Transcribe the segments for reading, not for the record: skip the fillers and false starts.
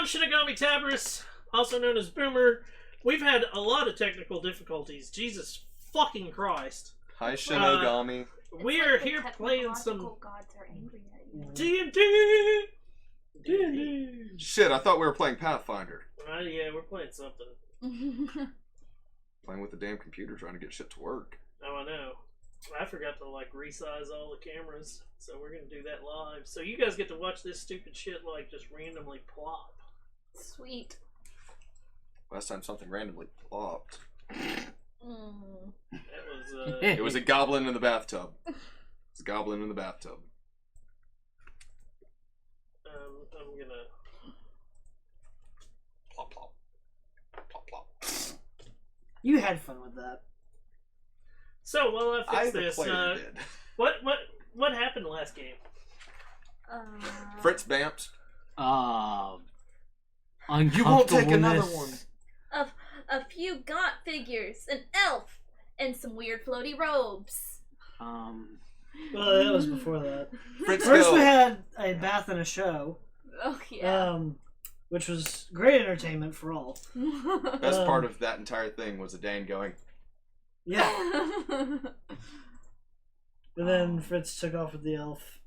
Shinigami Tabris, also known as Boomer. We've had a lot of technical difficulties. Jesus fucking Christ. Hi, Shinigami. We are here playing some gods are angry at you. D&D. Shit, I thought we were playing Pathfinder. Yeah, we're playing something. Playing with the damn computer, trying to get shit to work. Oh, I know. I forgot to resize all the cameras, so we're gonna do that live. So you guys get to watch this stupid shit just randomly plop. Sweet. Last time something randomly plopped. That was It was a goblin in the bathtub. It's a goblin in the bathtub. I'm gonna Plop plop. Plop plop. You had fun with that. So while I fix the this, player did. what happened last game? Fritz Bamps. You won't take another one. A few gaunt figures, an elf, and some weird floaty robes. Well, that was before that. Fritz First, go. we had a bath and a show. Oh yeah. Which was great entertainment for all. Best part of that entire thing was a Dane going, Yeah. And then Fritz took off with the elf,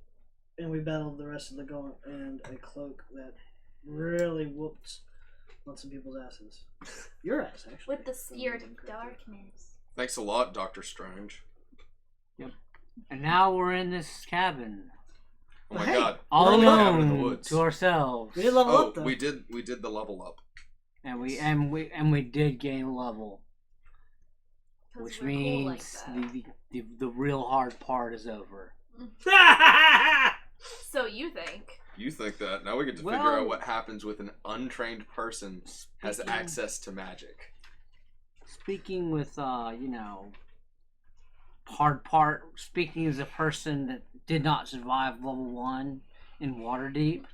and we battled the rest of the gaunt and a cloak that really whooped on some people's asses. Your ass, actually. With the spirit of darkness. thanks a lot, Dr. Strange. And now we're in this cabin, Oh my Hey, god. all We're in the cabin in the alone woods. to ourselves. We did level Oh, up, though. we did the level up. And we did gain a level, 'Cause which we're cool like means that. the real hard part is over. So you think? You think that. Now we get to figure out what happens with an untrained person has Speaking- access to magic. Speaking with hard part. Speaking as a person that did not survive level 1 in Waterdeep,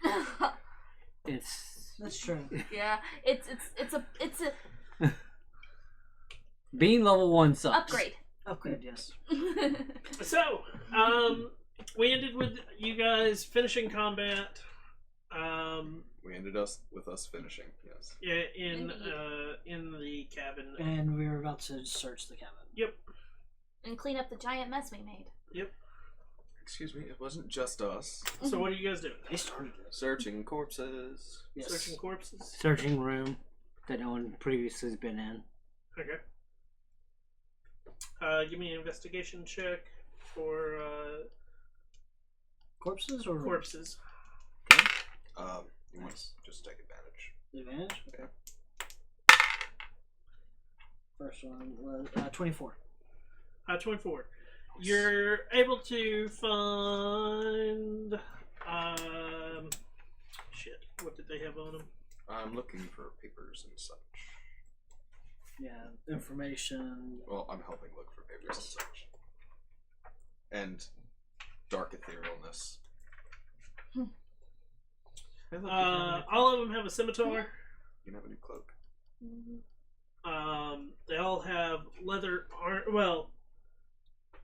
it's That's true. Yeah, it's a being level 1 sucks. upgrade. Upgrade, yes. So, we ended with you guys finishing combat. We ended with us finishing, yes. Yeah, in the cabin. And we were about to search the cabin. Yep. And clean up the giant mess we made. Yep. Excuse me, it wasn't just us. So what are you guys doing? They started it. Searching corpses. Yes. Searching corpses. Searching room that no one previously has been in. Okay. Give me an investigation check for Corpses or corpses. You want to just take advantage. advantage? Okay. First one was 24. 24. You're able to find shit. What did they have on them? I'm looking for papers and such. Yeah, information. Well, I'm helping look for papers and such. And dark etherealness. All of them have a scimitar. You have a new cloak. They all have leather well,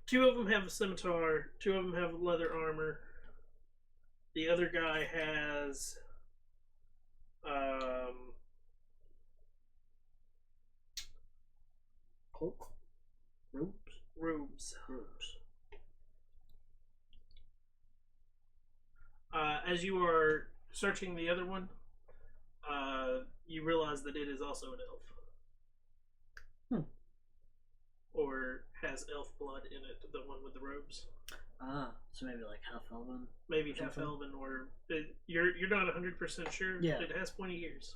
2 of them have a scimitar, 2 of them have leather armor. The other guy has Cloak? Robes? robes. Robes. As you are searching the other one, you realize that it is also an elf. Or has elf blood in it, the one with the robes. So maybe like half elven. Maybe Something. half elven, or you're not 100% sure. Yeah. It has pointy ears.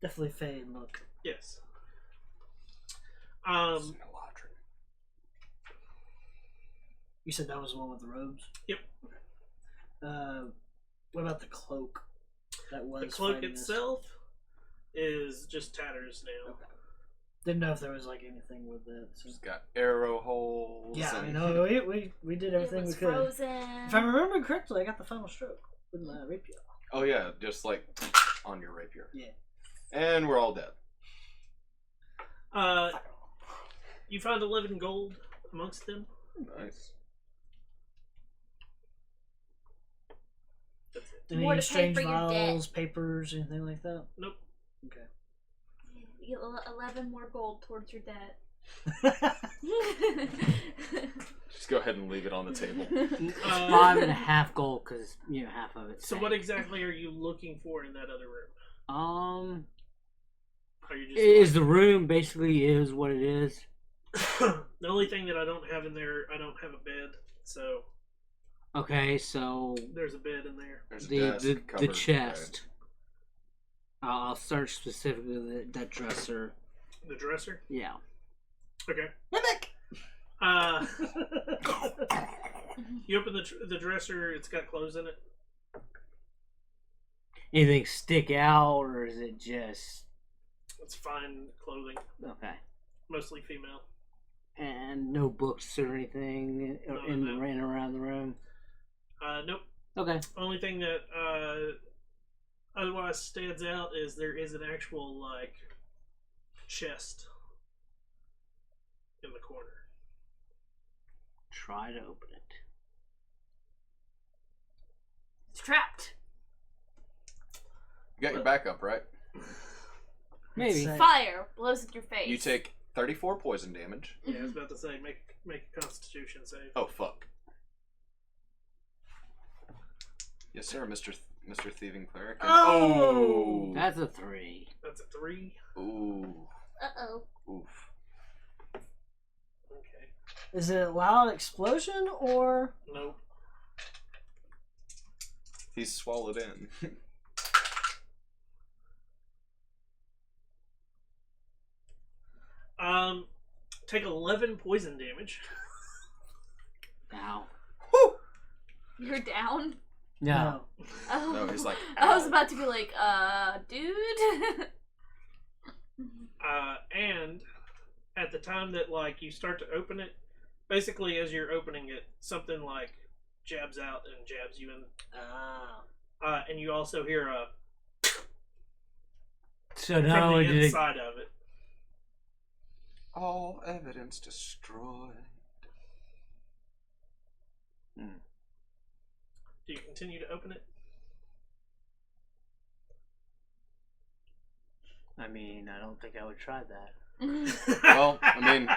Definitely Fey in look. Yes. You said that was the one with the robes? Yep. Okay. What about the cloak? That was The cloak fighting us? itself is just tatters now. Okay. Didn't know if there was like anything with it. So. It's got arrow holes. Yeah, and I know. We did everything it we was could. frozen. If I remember correctly, I got the final stroke with my rapier. Oh yeah, just like on your rapier. Yeah. And we're all dead. You found 11 gold amongst them. Nice. That's it. Any More to pay strange for your debt. vials, papers, anything like that? Nope. Okay. You get 11 more gold towards your debt. Just go ahead and leave it on the table. It's 5.5 gold because half of it's. So what exactly are you looking for in that other room? Are you just Is the room basically is what it is? the only thing that I don't have in there? I don't have a bed, so Okay, so there's a bed in there. There's a the desk the covered with chest. I'll search specifically that dresser. The dresser. Yeah. Okay. Mimic! You open the dresser. It's got clothes in it. Anything stick out, or is it just It's fine clothing, okay? mostly female. And no books or anything in No. and around the room. Nope. Okay. Only thing that otherwise stands out is there is an actual chest in the corner. Try to open it. It's trapped. You got your back up, right? Maybe. Say- Fire blows at your face. You take 34 poison damage. Yeah, I was about to say make a Constitution save. Oh fuck. Yes, sir, Mr. Thieving Cleric. And- Oh! That's a 3. That's a 3. Ooh. Uh-oh. Oof. Okay. Is it a loud explosion or? Nope. He's swallowed in. Take 11 poison damage. Ow. You're down? No. Oh. No, he's like, I was ow. about to be like, dude. And at the time that you start to open it, basically as you're opening it, something jabs out and jabs you in. And you also hear a So not from only the did it inside of it. All evidence destroyed. Do you continue to open it? I mean, I don't think I would try that. Well, I mean,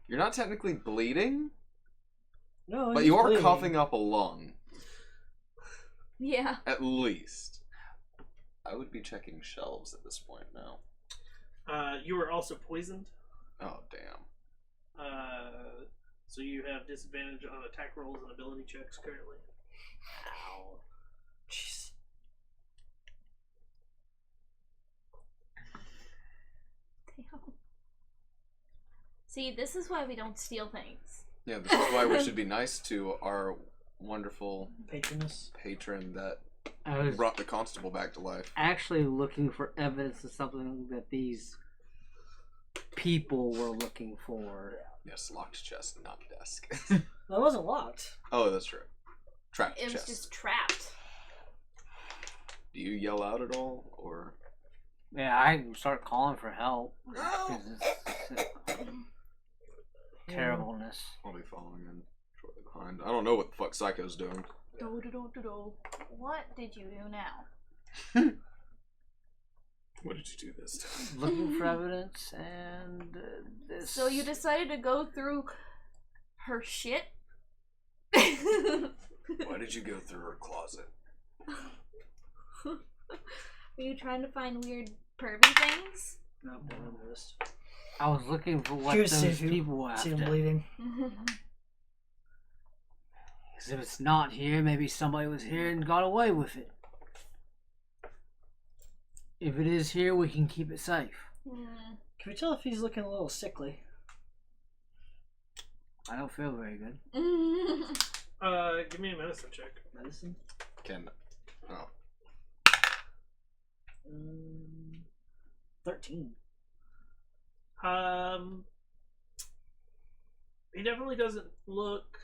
you're not technically bleeding, No. but he's you are bleeding. coughing up a lung, Yeah. at least. I would be checking shelves at this point now. You are also poisoned. Oh, damn. So you have disadvantage on attack rolls and ability checks currently. Ow. Jeez. Damn. See, this is why we don't steal things. Yeah, this is why we should be nice to our wonderful Patroness. patron that I was brought the constable back to life. actually looking for evidence of something that these people were looking for. Yes, locked chest, not desk. Well, it wasn't locked. Oh, that's true. Trapped It was chest. just trapped. Do you yell out at all, or? Yeah, I start calling for help. No! 'Cause it's terribleness. I'll be following in shortly behind. I don't know what the fuck Psycho's doing. Do-do-do-do-do. What did you do now? What did you do this time? Looking for evidence, and this. So you decided to go through her shit? Why did you go through her closet? Are you trying to find weird pervy things? No, never noticed. I was looking for what Curious those to see if you people were see him after. bleeding. 'Cause if it's not here, maybe somebody was here and got away with it. If it is here, we can keep it safe. Hmm. Can we tell if he's looking a little sickly? I don't feel very good. Give me a medicine check. Medicine? Can. Oh. 13. He definitely doesn't look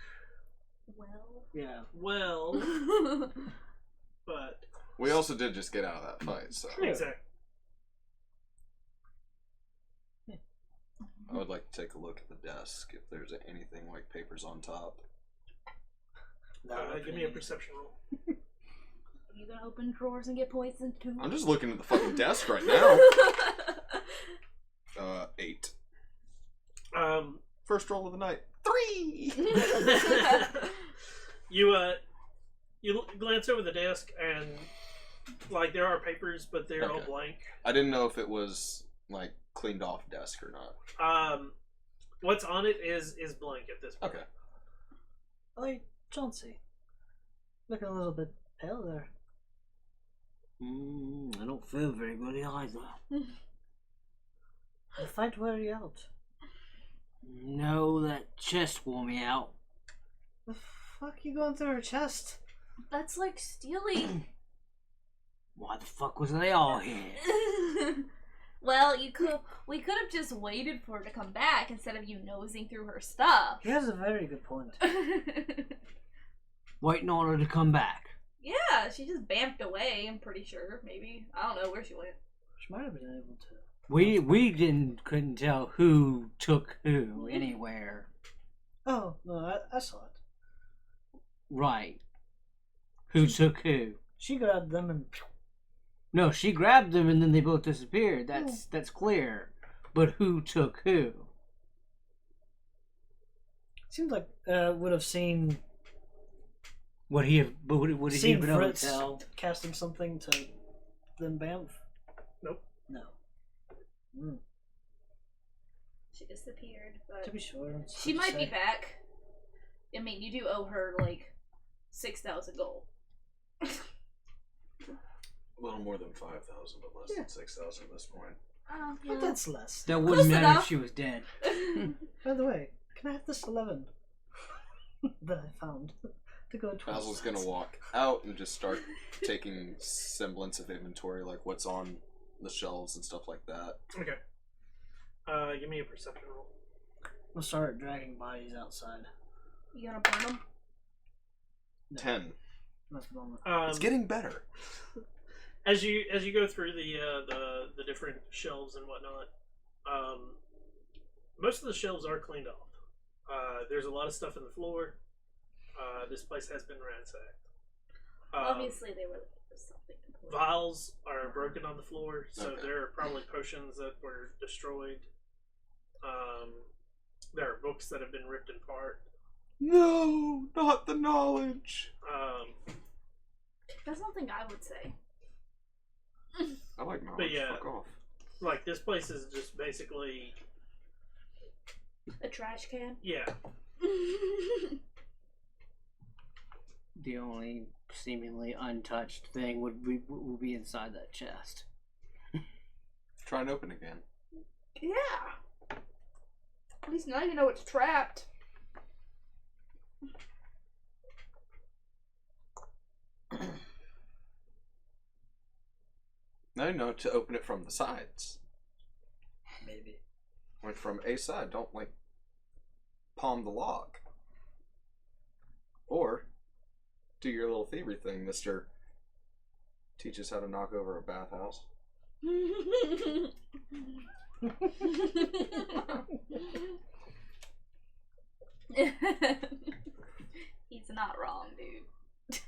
Well. Yeah. well, but We also did just get out of that fight, so True. exactly. I would like to take a look at the desk if there's anything like papers on top. Give me a perception roll. You gonna open drawers and get poisoned too? I'm just looking at the fucking desk right now. 8. First roll of the night. 3. You glance over the desk and like there are papers, but they're all Okay. blank. I didn't know if it was like cleaned off desk or not. What's on it is blank at this point. Okay. Hey, Chauncey. Looking a little bit pale there. I don't feel very good either. The fight wear you out. No, that chest wore me out. The fuck you going through her chest? That's like stealing. Why the fuck was they all here? Well, we could have just waited for her to come back instead of you nosing through her stuff. He has a very good point. Waiting on her to come back. Yeah, she just bamfed away, I'm pretty sure. Maybe. I don't know where she went. She might have been able to. We couldn't tell who took who anywhere. Oh, no, I saw it. Right. Who took who? She grabbed them and. No, she grabbed them and then they both disappeared. That's clear. But who took who? Seems like would have seen. Would he have? But would he seen have been able to Fritz tell? casting something to then Bamf? Nope. No. Mm. She disappeared, but To be sure. it's she hard to might be say. back. I mean, you do owe her like 6,000 gold. A little more than 5,000, but less Yeah. than 6,000 at this point. Oh, But that's less. That wouldn't Close matter enough. if she was dead. By the way, can I have this 11 that I found to go towards? Basil's gonna walk out and just start taking semblance of inventory, like what's on the shelves and stuff like that. Okay. Give me a perception roll. We'll start dragging bodies outside. You gonna burn them? No. 10. Not the moment. It's getting better. As you go through the different shelves and whatnot, most of the shelves are cleaned off. There's a lot of stuff on the floor. This place has been ransacked. Obviously, they were looking for something important. Vials are broken on the floor, so Okay. there are probably potions that were destroyed. There are books that have been ripped apart. No, not the knowledge. That's something I would say. I like knowledge. But yeah. Fuck off. Like this place is just basically, A trash can. yeah. The only seemingly untouched thing would be inside that chest. Try and open again. Yeah. At least now you know it's trapped. Now you know to open it from the sides. Maybe. Like from a side. Don't like palm the log. Or do your little thievery thing, Mr. Teach us how to knock over a bathhouse. He's not wrong, dude.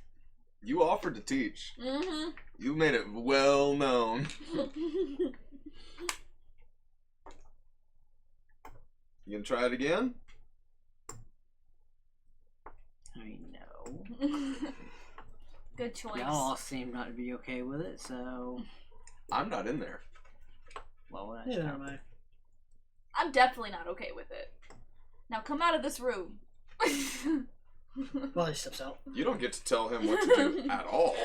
You offered to teach. Mm-hmm. You made it well known. You gonna try it again? I mean, no. Good choice. Y'all all seem not to be okay with it, so I'm not in there. well, that's Neither not- am I. I'm definitely not okay with it. Now come out of this room. Well, he steps out. You don't get to tell him what to do at all.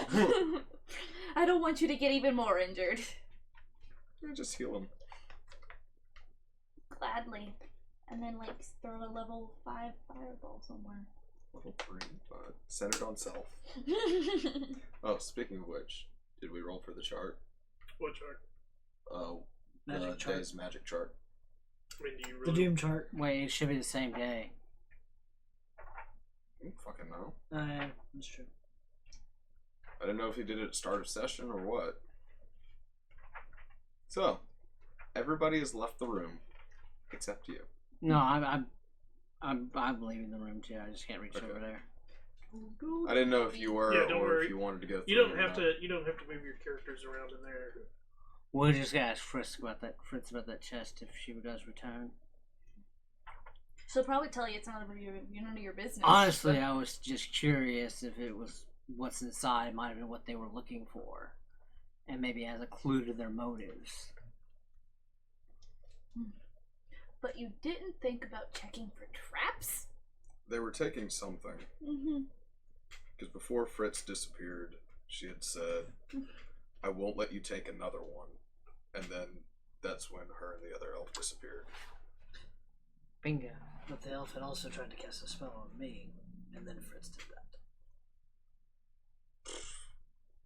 I don't want you to get even more injured. You just heal him. Gladly. And then, like, throw a level 5 fireball somewhere. Level 3, but centered on self. Oh, speaking of which, did we roll for the chart? What chart? Magic chart. Day's magic chart. I mean, do you The really? Doom chart. Wait, it should be the same day. I don't fucking know. That's true. I didn't know if he did it at start of session or what. So, everybody has left the room except you. No, I'm leaving the room too. I just can't reach Okay. over there. I didn't know if you were Yeah, don't or worry. if you wanted to go through. You don't or have not. to. You don't have to move your characters around in there. We'll just ask Fritz about that chest if she does return. She'll probably tell you it's none of your business. Honestly, I was just curious if it was what's inside might have been what they were looking for, and maybe as a clue to their motives. But you didn't think about checking for traps? They were taking something. Mm-hmm. Because before Fritz disappeared, she had said, "I won't let you take another one." And then that's when her and the other elf disappeared. Bingo. But the elf had also tried to cast a spell on me, and then Fritz did that.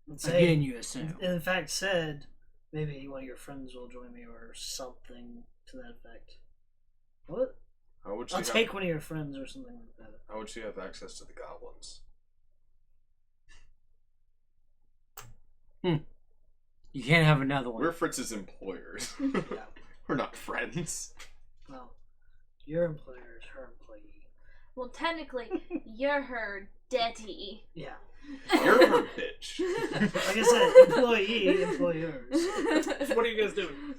And Again, you assume. in fact, said maybe one of your friends will join me or something to that effect. What? How would she I'll have, take one of your friends or something like that. How would she have access to the goblins? You can't have another one. We're Fritz's employers. Yeah. We're not friends. Well, your employer is her employee. Well, technically, you're her daddy. Yeah. You're her bitch. Like I said, employee, employers. So what are you guys doing?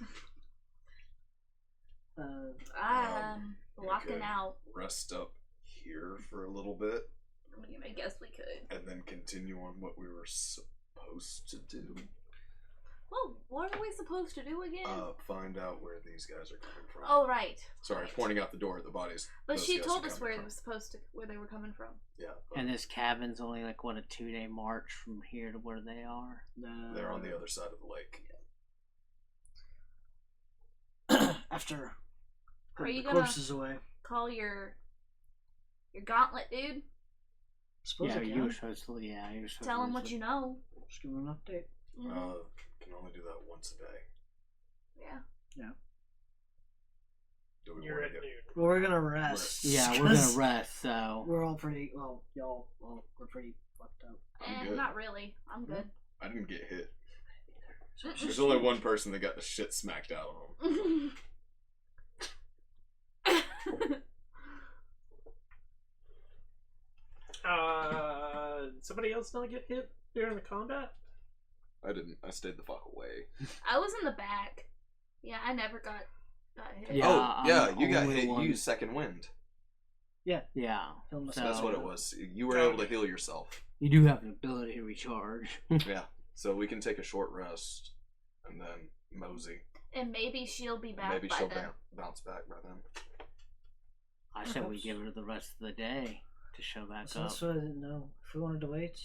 Walking Okay. out. Rest up here for a little bit, I mean, I guess we could. and then continue on what we were supposed to do. Well, what are we supposed to do again? Find out where these guys are coming from. Oh, right. Sorry, Right. pointing out the door at the bodies. But those she guys told are us coming where from. it was supposed to, where they were coming from. Yeah, And this cabin's only like what, a 2-day march from here to where they are. they're on the other side of the lake. After Are you the gonna corpses away. call your gauntlet dude? Suppose Yeah, I you can. were supposed to. Yeah, you were supposed Tell to. him what you know. Just give him an update. Mhm. Can only do that once a day. Yeah. Do we You're want at to get? noon. Well, we're gonna rest. Yeah, we're 'cause gonna rest. So We're all pretty. Well, y'all. Well, we're pretty fucked up. I'm good. Not really. I'm good. I didn't get hit. Mm-mm. There's only one person that got the shit smacked out of them. Somebody else not get hit during the combat? I didn't. I stayed the fuck away. I was in the back. Yeah, I never got hit. Yeah, oh, I'm yeah, the you got only hit. one. You used second wind. yeah, Heal myself. So- That's what it was. You were able to heal yourself. you do have the ability to recharge. Yeah. So we can take a short rest, and then mosey. And maybe she'll be back Maybe by she'll then. bounce back by then. I said we give her the rest of the day to show back So up. that's what I didn't know. If we wanted to wait,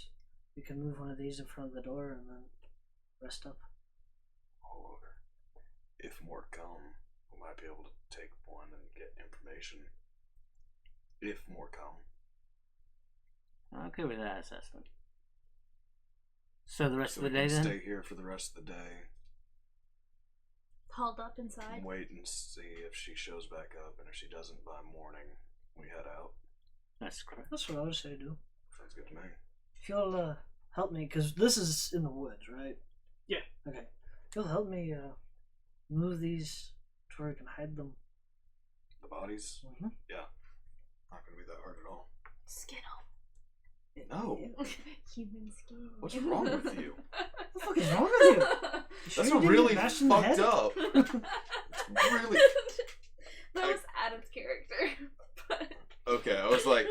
we can move one of these in front of the door and then rest up. Or if more come, we might be able to take one and get information. If more come. I'm okay with that assessment. So the rest So of the we day can then? stay here for the rest of the day. Hauled up inside. And wait and see if she shows back up, and if she doesn't by morning, we head out. That's correct. That's what I would say do. Sounds good to me. If you'll help me, because this is in the woods, right? Yeah. Okay. If you'll help me move these to where I can hide them. The bodies? Mm-hmm. Yeah. Not gonna be that hard at all. Skin No. Human skin. What's wrong with you? What the fuck is wrong with you? That's Sure you didn't really get bashed in the fucked head? up. Really. That was out of character. But... Okay, I was like,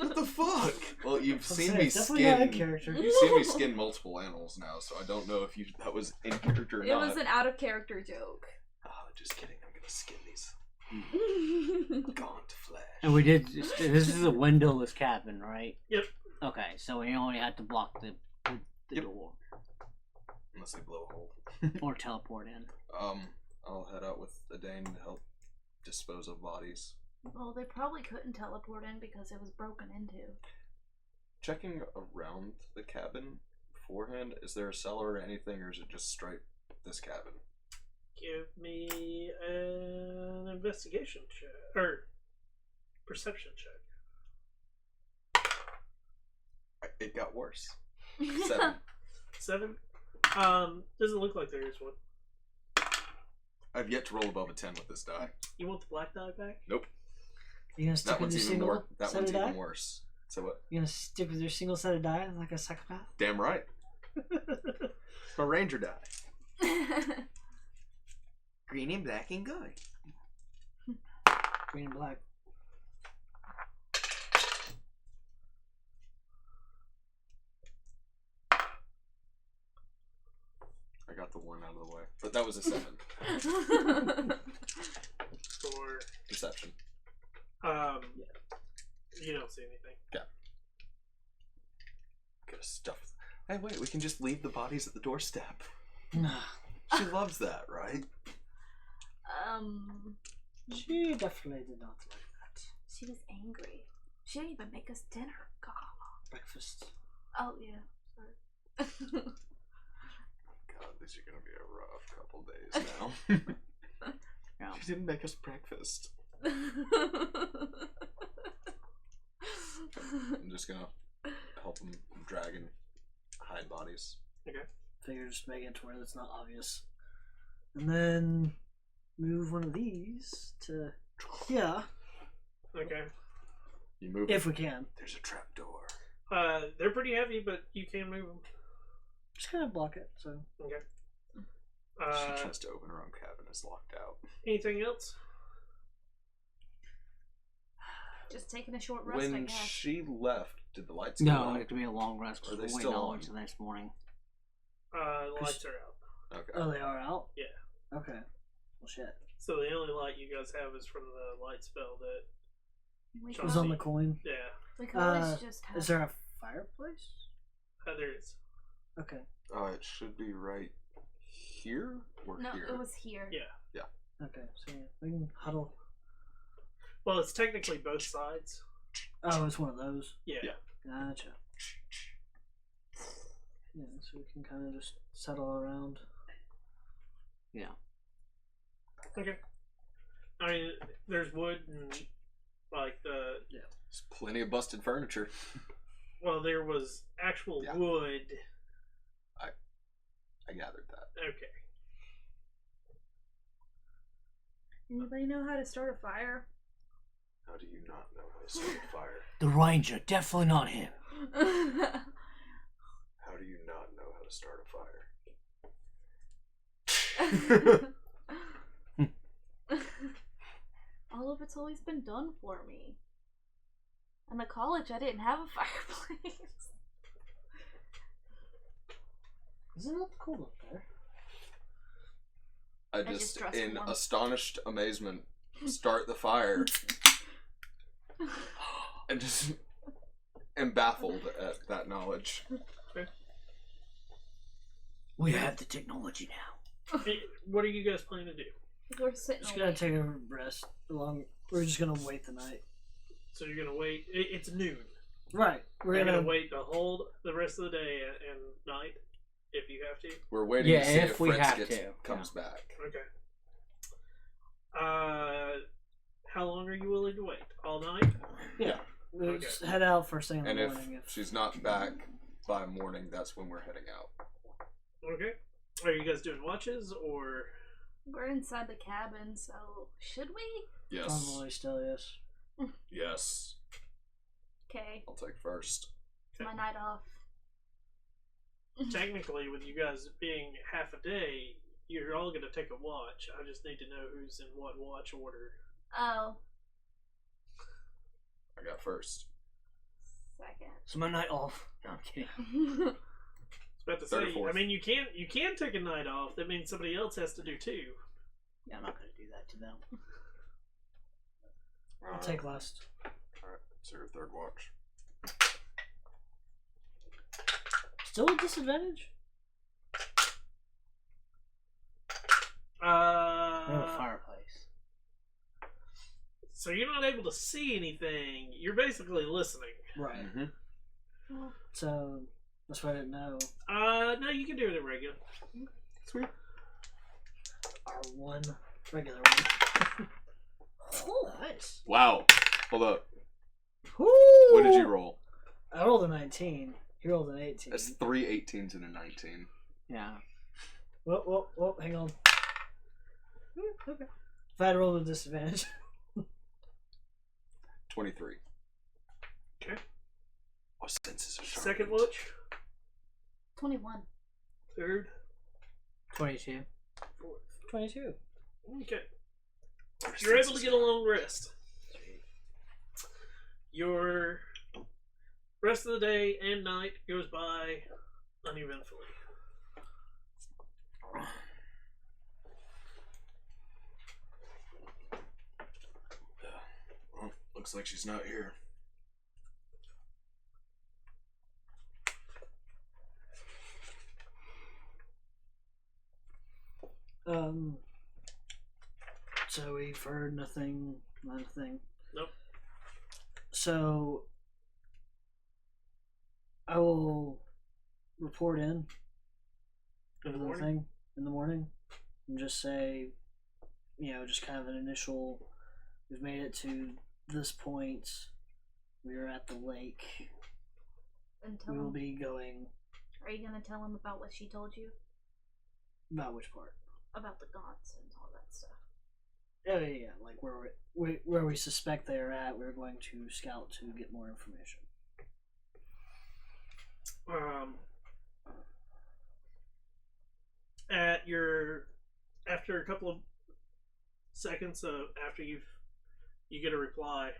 what the fuck? Well, you've I'm seen saying, me it's definitely not in skin. character. You've seen me skin multiple animals now, so I don't know if that was in character or It not. was an out of character joke. Oh, just kidding. I'm gonna skin these gaunt flesh. And we did. This is a windowless cabin, right? Yep. Okay, so we only had to block the Yep. door Unless they blow a hole. or teleport in. I'll head out with Adane to help dispose of bodies. Well, they probably couldn't teleport in because it was broken into. Checking around the cabin beforehand, is there a cellar or anything, or is it just straight this cabin? Give me an investigation check. Or perception check. It got worse. 7. 7? Doesn't look like there is one. I've yet to roll above a 10 with this die. You want the black die back? Nope. You gonna stick That with one's your even single more. That set one's of even die? worse. So what? You gonna stick with your single sided die like a psychopath? Damn right. It's my ranger die. Green and black and good. Green and black. I got the 1 out of the way, but that was a 7. For Perception. you don't see anything. Get stuff. Hey, wait, we can just leave the bodies at the doorstep. Nah. She loves that, right? She definitely did not like that. She was angry. She didn't even make us dinner. God. Breakfast. Oh yeah. Sorry. God, this is gonna be a rough couple days now. Yeah. She didn't make us breakfast. I'm just gonna help them drag and hide bodies. Figure just make it to where it's not obvious. And then move one of these to yeah, Okay. You move. if we can. There's a trap door. They're pretty heavy, but you can move them. Just kind of block it. So Okay. She tries to open her own cabin. It's locked out. Anything else? Just taking a short rest, I When guess. she left, did the lights go No, out? it could be a long rest Are because they we're still waiting all on? until the next morning. The lights are out. Okay. oh, they are out. Yeah. Okay. Well, shit. So the only light you guys have is from the light spell that. We It could, was on the coin. Yeah. we could always just have. Is there a fireplace? There is. Okay. It should be right here or No, here. it was here. Yeah. Okay. So yeah, we can huddle. Well, it's technically both sides. Oh, it's one of those. Yeah. Yeah. Gotcha. Yeah, so we can kind of just settle around. Yeah. Okay. I mean, there's wood and like the. There's plenty of busted furniture. Well, there was actual Yeah. wood. I gathered that. Okay. Anybody know how to start a fire? How do you not know how to start a fire? The Ranger, definitely not him. How do you not know how to start a fire? All of it's always been done for me. And at college, I didn't have a fireplace. Isn't it cold up there? I just just, dressed in warm. astonished amazement, start the fire and just am baffled at that knowledge. We have the technology now. Hey, what are you guys planning to do? We're sitting Just awake. gonna take a rest. We're just gonna wait the night. So you're gonna wait. It's noon. Right. We're You're gonna gonna wait the rest of the day and night if you have to. We're waiting Yeah, to see if if we Fritz have to, comes back. Okay. How long are you willing to wait? All night? Yeah. We'll Okay. just head out first thing in the And morning. if she's not back by morning, that's when we're heading out. Okay. Are you guys doing watches or? We're inside the cabin, so should we? Yes. Probably still, yes. Yes. Okay, I'll take first. it's my night off. Technically, with you guys being half a day, you're all gonna take a watch. I just need to know who's in what watch order. Oh, I got first. second. So my night off. No, I'm kidding. I was about to Third or say. fourth. I mean, you can take a night off. That means somebody else has to do too. Yeah, I'm not gonna do that to them. I'll take last. Alright, so your third watch. Still a disadvantage? We have a fireplace. So you're not able to see anything. You're basically listening. Right. Mm-hmm. So that's why I didn't know. No, you can do it at regular. Sweet. R1 regular one. Oh, nice. Wow. Hold up. Woo! What did you roll? I rolled a 19. He rolled an 18. That's 3 18s and a 19. Yeah. Whoa, hang on. Okay. If I had rolled a disadvantage. 23. Our senses are sharpened. Second watch. 21. Third. 22. Fourth. 22. Okay. Our You're able to senses get a long rest. Your rest of the day and night goes by uneventfully. Well, looks like she's not here. So we've heard nothing, not a thing. Nope. So I will report in In the for morning? thing in the morning and just say, just kind of an initial. We've made it to this point. We are at the lake. And tell We will him. be going. Are you gonna tell him about what she told you? About which part? About the gaunts and all that stuff. Oh yeah, like where we suspect they are at. We're going to scout to get more information. After a couple of seconds after you get a reply,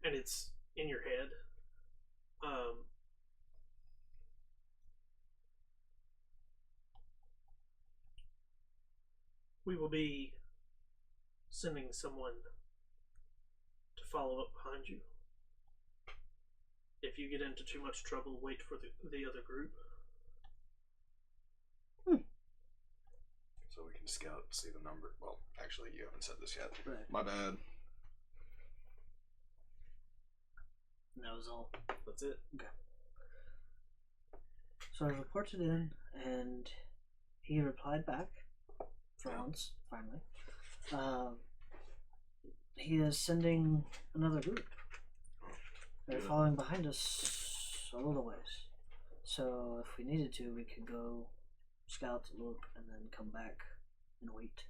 and it's in your head. We will be sending someone to follow up behind you. If you get into too much trouble, wait for the other group. So we can scout, see the number. Well, actually, you haven't said this yet. Right. My bad. And that was all. That's it. So I reported in, and he replied back. For Yeah. once, finally. He is sending another group. They're Good. following behind us a little ways. So if we needed to, we could go scout, look, and then come back and wait.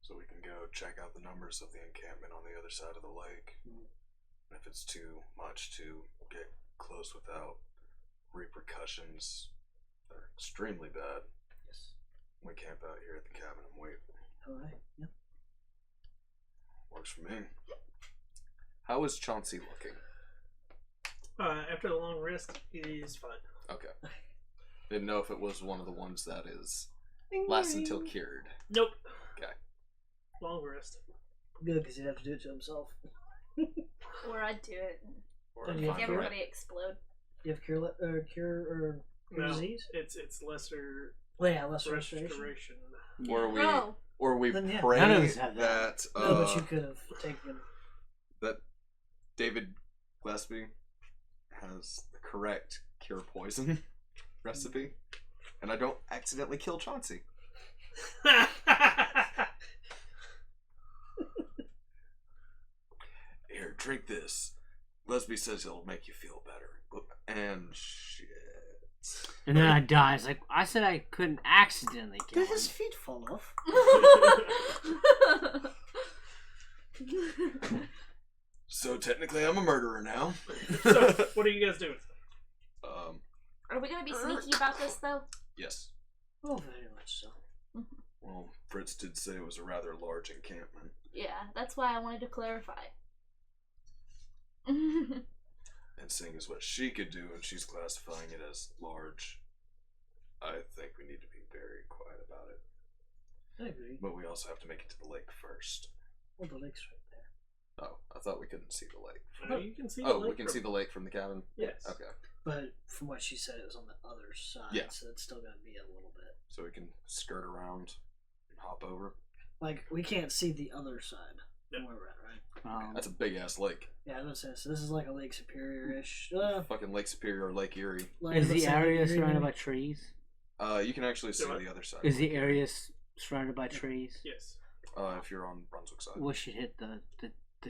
So we can go check out the numbers of the encampment on the other side of the lake. Mhm. And if it's too much to get close without repercussions, they're extremely bad. Yes. We camp out here at the cabin and wait. Alright, yeah. Works for me. How is Chauncey looking? After the long rest, he's fine. Okay. Didn't know if it was one of the ones that is lasts until cured. Nope. Okay. Long rest. Good, because he'd have to do it to himself. Or I'd do it and Or Then if you make I'm have to- everybody explode. You have cure or No, disease? it's lesser Well, yeah, less restoration. restoration. Or we Oh. or we Then, yeah. pray None of us have that. that No, but you could have taken. that David Gillespie has the correct cure poison recipe, and I don't accidentally kill Chauncey. Here, drink this. Gillespie says it'll make you feel better. And shit. And then I die. It's like, I said I couldn't accidentally kill Did him. his feet fall off? So technically, I'm a murderer now. So, what are you guys doing? Are we gonna be sneaky about this though? Yes. Oh, very much so. Well, Fritz did say it was a rather large encampment. Yeah, that's why I wanted to clarify. And seeing as what she could do, and she's classifying it as large, I think we need to be very quiet about it. I agree. But we also have to make it to the lake first. Well, the lake's right there. Oh, I thought we couldn't see the lake. You can see. Oh, the lake we can from- see the lake from the cabin? Yes. Okay. But from what she said, it was on the other side. Yeah. So it's still gonna be a little bit. So we can skirt around and hop over. Like, we can't see the other side Yeah. from where we're at, right? That's a big ass lake. Yeah, I was gonna say, so this is like a Lake Superior-ish. Fucking Lake Superior or Lake Erie. Like, Is let's the say area Erie, surrounded maybe? by trees? You can actually see what? the other side. Is the area surrounded by trees? Yes. If you're on Brunswick side. We should hit the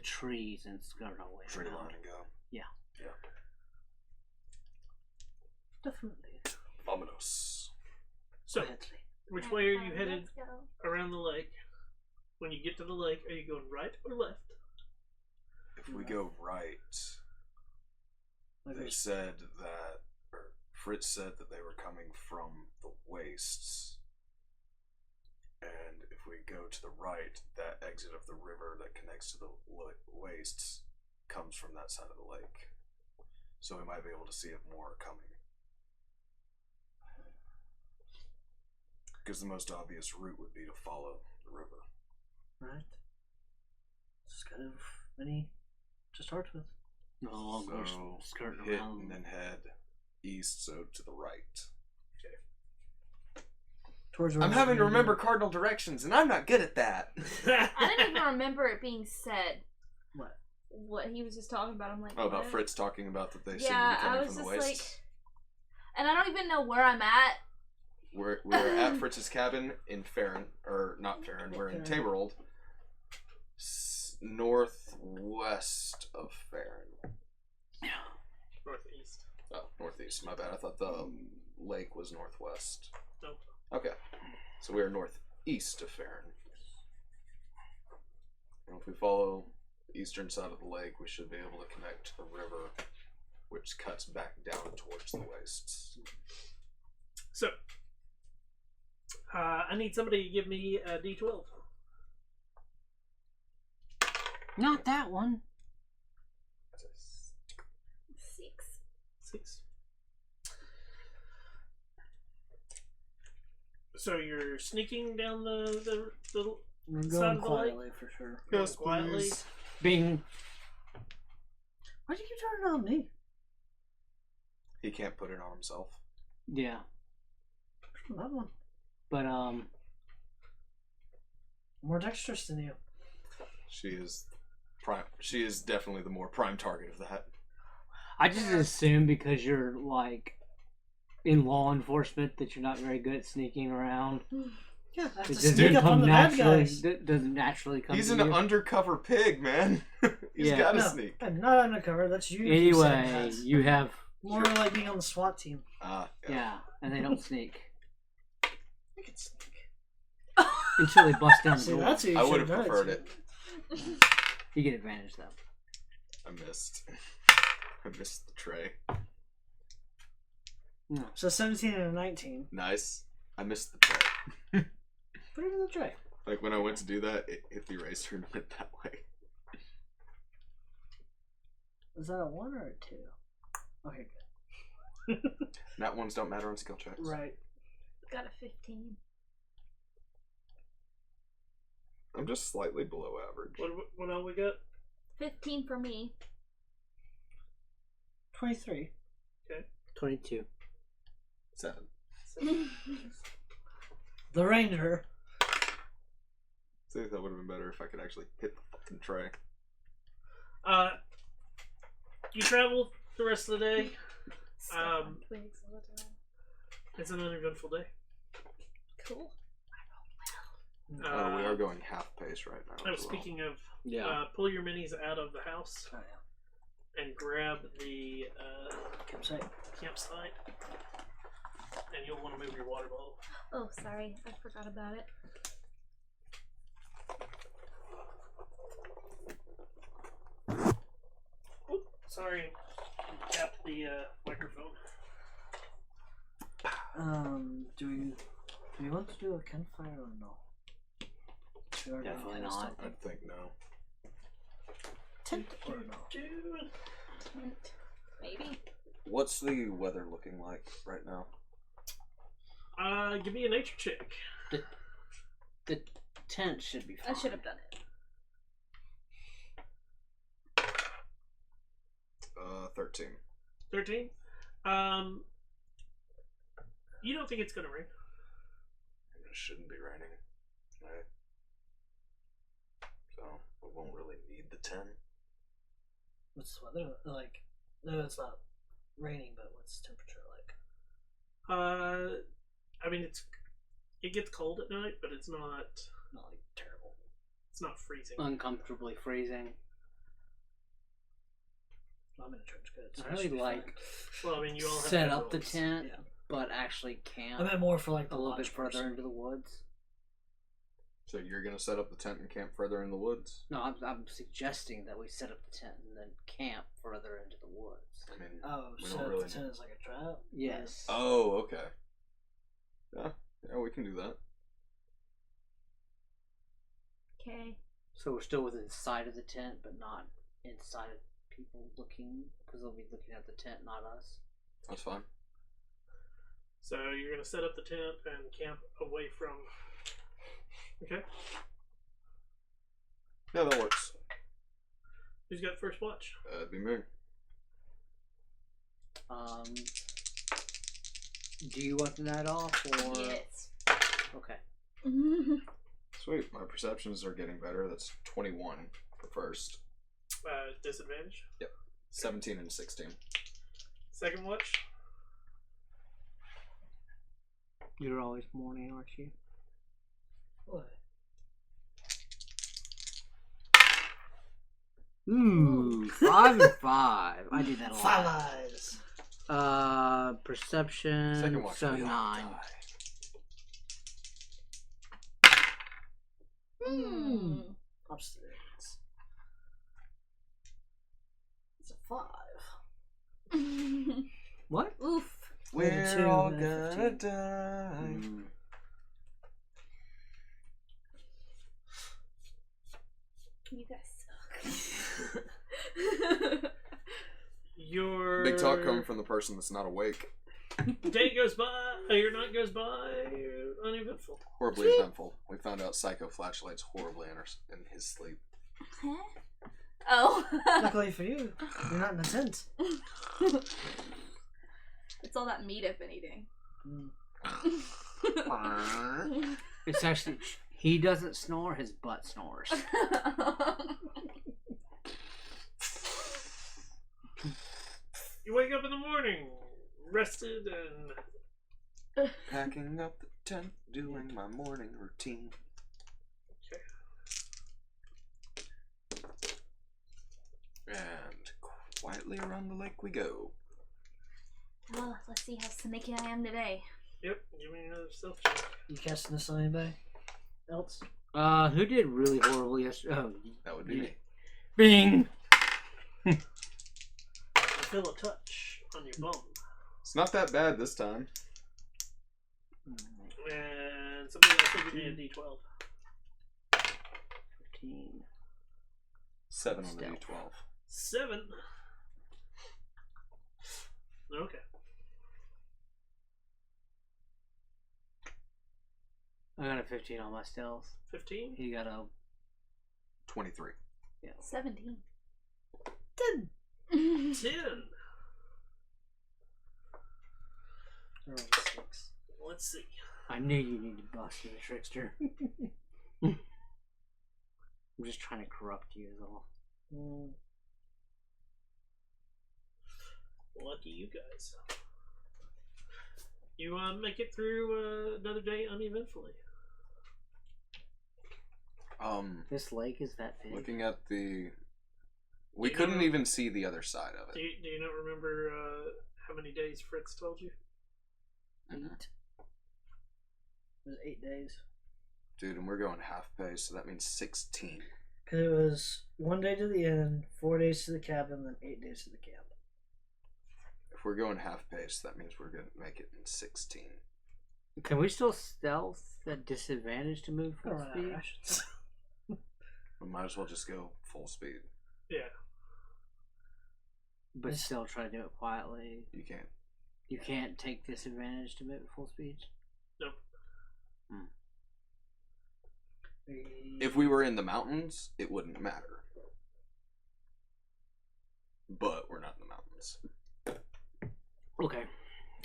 trees and skirt our way Tree around. line and go. Yeah. Yeah. Definitely. Vamonos. So, Quietly. which way are you headed Let's go. around the lake? When you get to the lake, are you going right or left? If If we go right, Like they said that, or Fritz said that they were coming from the wastes. And if we go to the right, that exit of the river that connects to the wastes comes from that side of the lake. So we might be able to see it more coming. Because the most obvious route would be to follow the river. right. It's kind of many to start with. No, we're So skirting hit around. and then head east, so to the right. Towards I'm having to remember cardinal directions, and I'm not good at that. I didn't even remember it being said. What? What he was just talking about. I'm like, Oh, about what? Fritz talking about that they seem to Yeah, be coming I was from the just like, wastes. and I don't even know where I'm at. We're at Fritz's cabin in Farron, or not Farron. We're in Tamerold, northwest of Farron. Northeast. Oh, northeast. My bad. I thought the lake was northwest. Nope. Okay, so we are northeast of Farron. And if we follow the eastern side of the lake, we should be able to connect to the river, which cuts back down towards the wastes. So, I need somebody to give me a D12. Not that one. 6. 6. So you're sneaking down the We're Side going of the lake? quietly for sure. Yes, quietly. Bing. Why'd you keep turning on me? He can't put it on himself. Yeah, That one. but More dexterous than you. She is prime. She is definitely the more prime target of that. I just assume because you're like in law enforcement that you're not very good at sneaking around. Yeah, I have It to sneak doesn't up on come the bad naturally. guys. Doesn't naturally come. He's to an you. undercover pig, man. He's Yeah. got to No, sneak. I'm not undercover. That's you. who said Anyway, that. you have More like being on the SWAT team. yeah, and they don't sneak I can sneak. until they bust down the See, door. that's who you I would should have have preferred it. You get advantage though. I missed. I missed the tray. No. So 17 and a 19. Nice. I missed the tray. Put it in the tray. Like when I went to do that, it hit the eraser and went that way. Is that a 1 or a 2? Okay, good. Nat ones don't matter on skill checks. Right. Got a 15. I'm just slightly below average. What all we got? 15 for me. 23. 22. 7. The Ranger. See, that would have been better if I could actually hit the fucking tray. You travel the rest of the day. Step on twigs all the time. It's an uneventful day. Cool. We are going half pace right now. Oh, as well. speaking of, Yeah. pull your minis out of the house Oh, yeah. and grab the Campsite. campsite, and you'll want to move your water bottle. Oh, sorry. I forgot about it. Oop, sorry, tapped the microphone. Do we want to do a campfire or no? We already Definitely did not. stuff. I think no. Tent or no? Tent. Maybe. What's the weather looking like right now? Give me a nature check. The tent should be I fine. should have done it. 13. 13. You don't think it's gonna rain? It shouldn't be raining, right? So we won't really need the tent. What's the weather like? No, it's not raining, but what's the temperature like? I mean it gets cold at night, but it's not Not like terrible. it's not freezing. Uncomfortably freezing. I'm in a trench coat. So I it really should be like fine. Well, I mean you all have set up the bedrolls. tent, Yeah. but actually camp I meant more for like the a little bit lodge further person. into the woods. So you're gonna set up the tent and camp further in the woods? No, I'm suggesting that we set up the tent and then camp further into the woods. I mean, Oh, we so don't really the tent is like a trap? Yes. Oh, okay. Yeah, we can do that. Okay. So we're still within sight of the tent, but not inside of people looking, because they'll be looking at the tent, not us. That's fine. So you're gonna set up the tent and camp away from. Okay. Yeah, that works. Who's got first watch? It'd be me. Do you want the night off, or Yes. okay? Sweet. My perceptions are getting better. That's 21 for first. Disadvantage. 17 and 16. Second watch. You're always morning, aren't you? What? Ooh, 5 and 5. I do that a lot. Five eyes. Perception. Second watch. So we all 9. die. Hmm. Upstairs. It's a 5. What? Oof. We're 22 all and gonna 15. die. You guys suck. Your Big talk coming from the person that's not awake. day goes by. Your night goes by. Uneventful. Horribly eventful. We found out Psycho flashlights horribly in his sleep. Huh? Oh. Luckily for you, you're not in a tent. It's all that meat I've been eating. It's actually he doesn't snore. His butt snores. You wake up in the morning, rested and Packing up the tent, doing my morning routine. And quietly around the lake we go. Oh, let's see how sneaky I am today. yep. Give me another stealth check. You casting this on anybody else? Who did really horribly yesterday? Oh, That would be me. Bing. I feel a touch on your bum, It's not that bad this time. and somebody else will give me a D12. 15. 7 on the Stealth. D12. 7. Okay. I got a 15 on my stealth. 15. He got a 23. 17. 10. 10. Or 6. Let's see. I knew you needed to bust you, the trickster. I'm just trying to corrupt you, is all. Lucky you guys. You make it through another day uneventfully. This lake is that big. Looking at the... We You couldn't know- even see the other side of Do it. you, do you not remember how many days Fritz told you? 8. It was 8 days. Dude, and we're going half pace, so that means 16. Because it was 1 day to the inn, 4 days to the cabin, then 8 days to the camp. If we're going half pace, that means we're going to make it in 16. Can we still stealth at disadvantage to move I don't full run out of speed? rations. We might as well just go full speed. Yeah. But still try to do it quietly. You can't. You can't take disadvantage to move at full speed? Nope. If we were in the mountains, it wouldn't matter. But we're not in the mountains. Okay.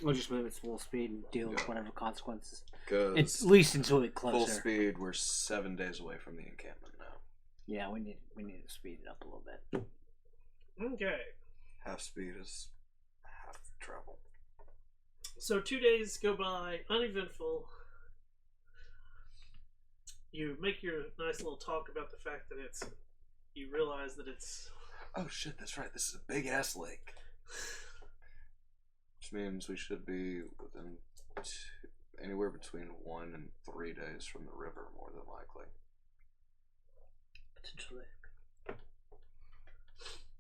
We'll just move at full speed and deal with Yeah. whatever consequences. Because At least until we get full closer. speed, we're 7 days away from the encampment now. Yeah, we need to speed it up a little bit. Okay. Half speed is half travel. So 2 days go by uneventful. You make your nice little talk about the fact that it's. You realize that it's. Oh shit, that's right. This is a big ass lake. Which means we should be within anywhere between 1 and 3 days from the river, more than likely. Potentially.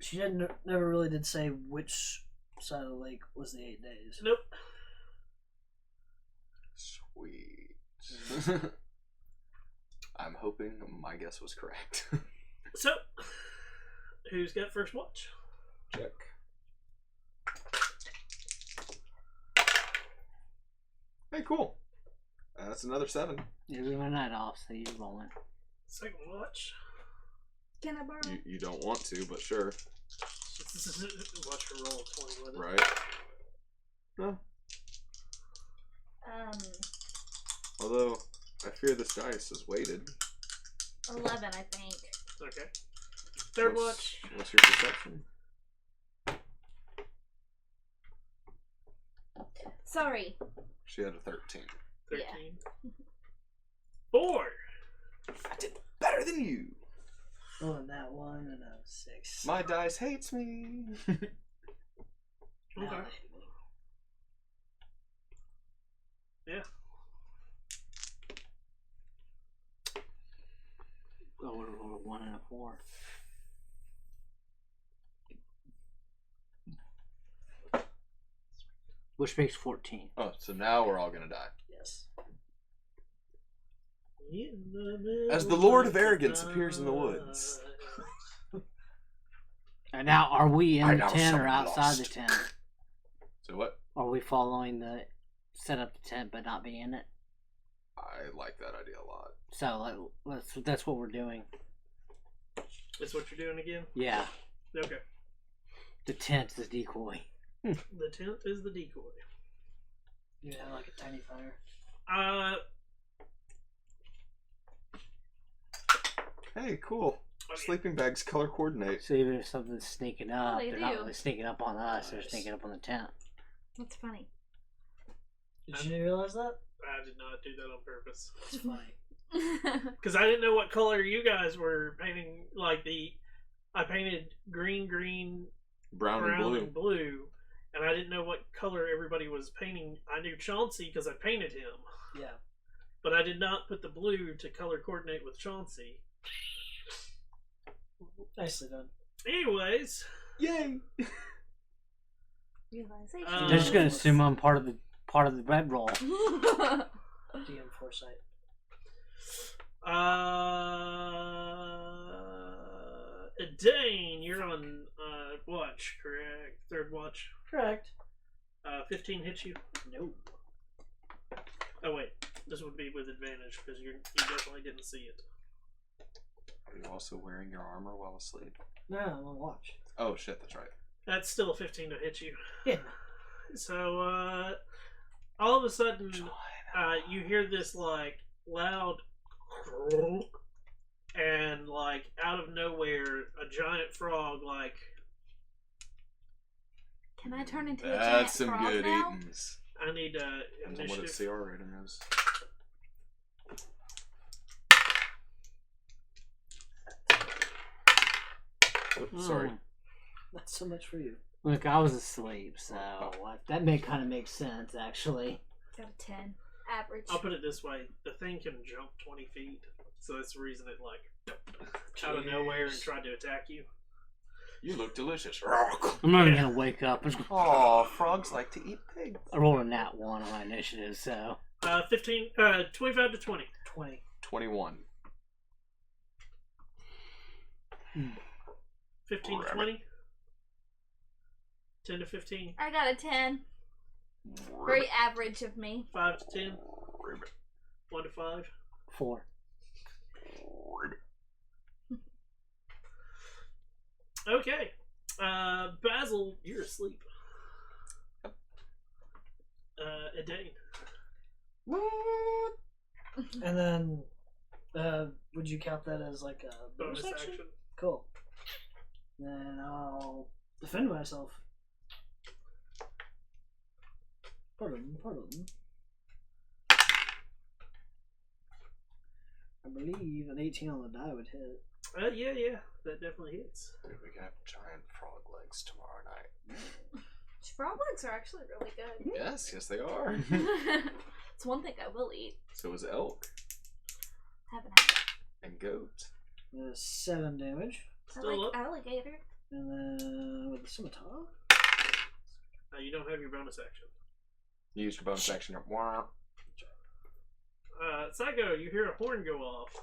She never really did say which side of the lake was the 8 days. Nope. Sweet. I'm hoping my guess was correct. So, who's got first watch? Check. Hey, cool. That's another 7. You're doing my night off, so you're rolling. Second watch. Can I borrow? You don't want to, but sure. Watch her roll a 20 with it. Right? No. Although, I fear this dice is weighted. 11, I think. Okay. Third What's- watch. What's your perception? Sorry. She had a 13. 13. Yeah. 4. I did better than you. Oh, and that one and a 6. My dice hates me. Now Okay. they hate me. Yeah. I would have rolled a 1 and a 4. Which makes 14. Oh, so now we're all gonna die. Yes. As the Lord of Arrogance appears in the woods. And now, are we in I the know tent or someone outside the lost. tent? So what? Are we following the set up the tent but not be in it? I like that idea a lot. So that's what we're doing. That's what you're doing again? Yeah, Okay. the tent is the decoy. The tent is the decoy. You have like a tiny fire. Hey, cool. Okay. Sleeping bags color coordinate. So even if something's sneaking up, they they're not do. really sneaking up on us. They're Nice. sneaking up on the tent. That's funny. Did you realize that? I did not do that on purpose. It's funny. Because I didn't know what color you guys were painting. I painted green, Brown, brown, and blue. and blue. And I didn't know what color everybody was painting. I knew Chauncey because I painted him. Yeah. But I did not put the blue to color coordinate with Chauncey. Nicely done. Anyways, Yay! Realization. They're just gonna assume I'm part of the red roll. DM foresight. Dane, you're on watch, correct? Third watch. Correct. 15 hits you. No. Oh wait, this would be with advantage because you definitely didn't see it. Are you also wearing your armor while asleep? No, I'm on watch. Oh shit, that's right. That's still a 15 to hit you. Yeah. So all of a sudden, you hear this like loud croak, and like out of nowhere, a giant frog like. Can I turn into a giant That's some frog good now? eatings. I need Depends on what its initiative. CR rating is. Oh, sorry. Mm. Not so much for you. Look, I was asleep, so that kind of makes sense actually. Got a 10. Average. I'll put it this way: the thing can jump 20 feet, so that's the reason it like out of nowhere and tried to attack you. You look delicious. I'm not even gonna wake up. Oh, frogs like to eat pigs. I rolled a nat 1 on my initiative, so 25 to 20. 20. 21. 15 to 20. 10 to 15. I got a 10. Very average of me. 5 to 10. 1 to 5. 4. Okay. Basil, you're asleep. Dane. And then, would you count that as like a bonus Bonus action? action. Cool. Then I'll defend myself. Pardon. I believe an 18 on the die would hit. Yeah, that definitely hits. Dude, we can have giant frog legs tomorrow night. Frog legs are actually really good. Yes, they are. It's one thing I will eat. So is elk Haven't had it. and goat. 7 damage. I Still like up. alligator. And then with the scimitar. You don't have your bonus action. You used your bonus action. Wah. Psycho, you hear a horn go off.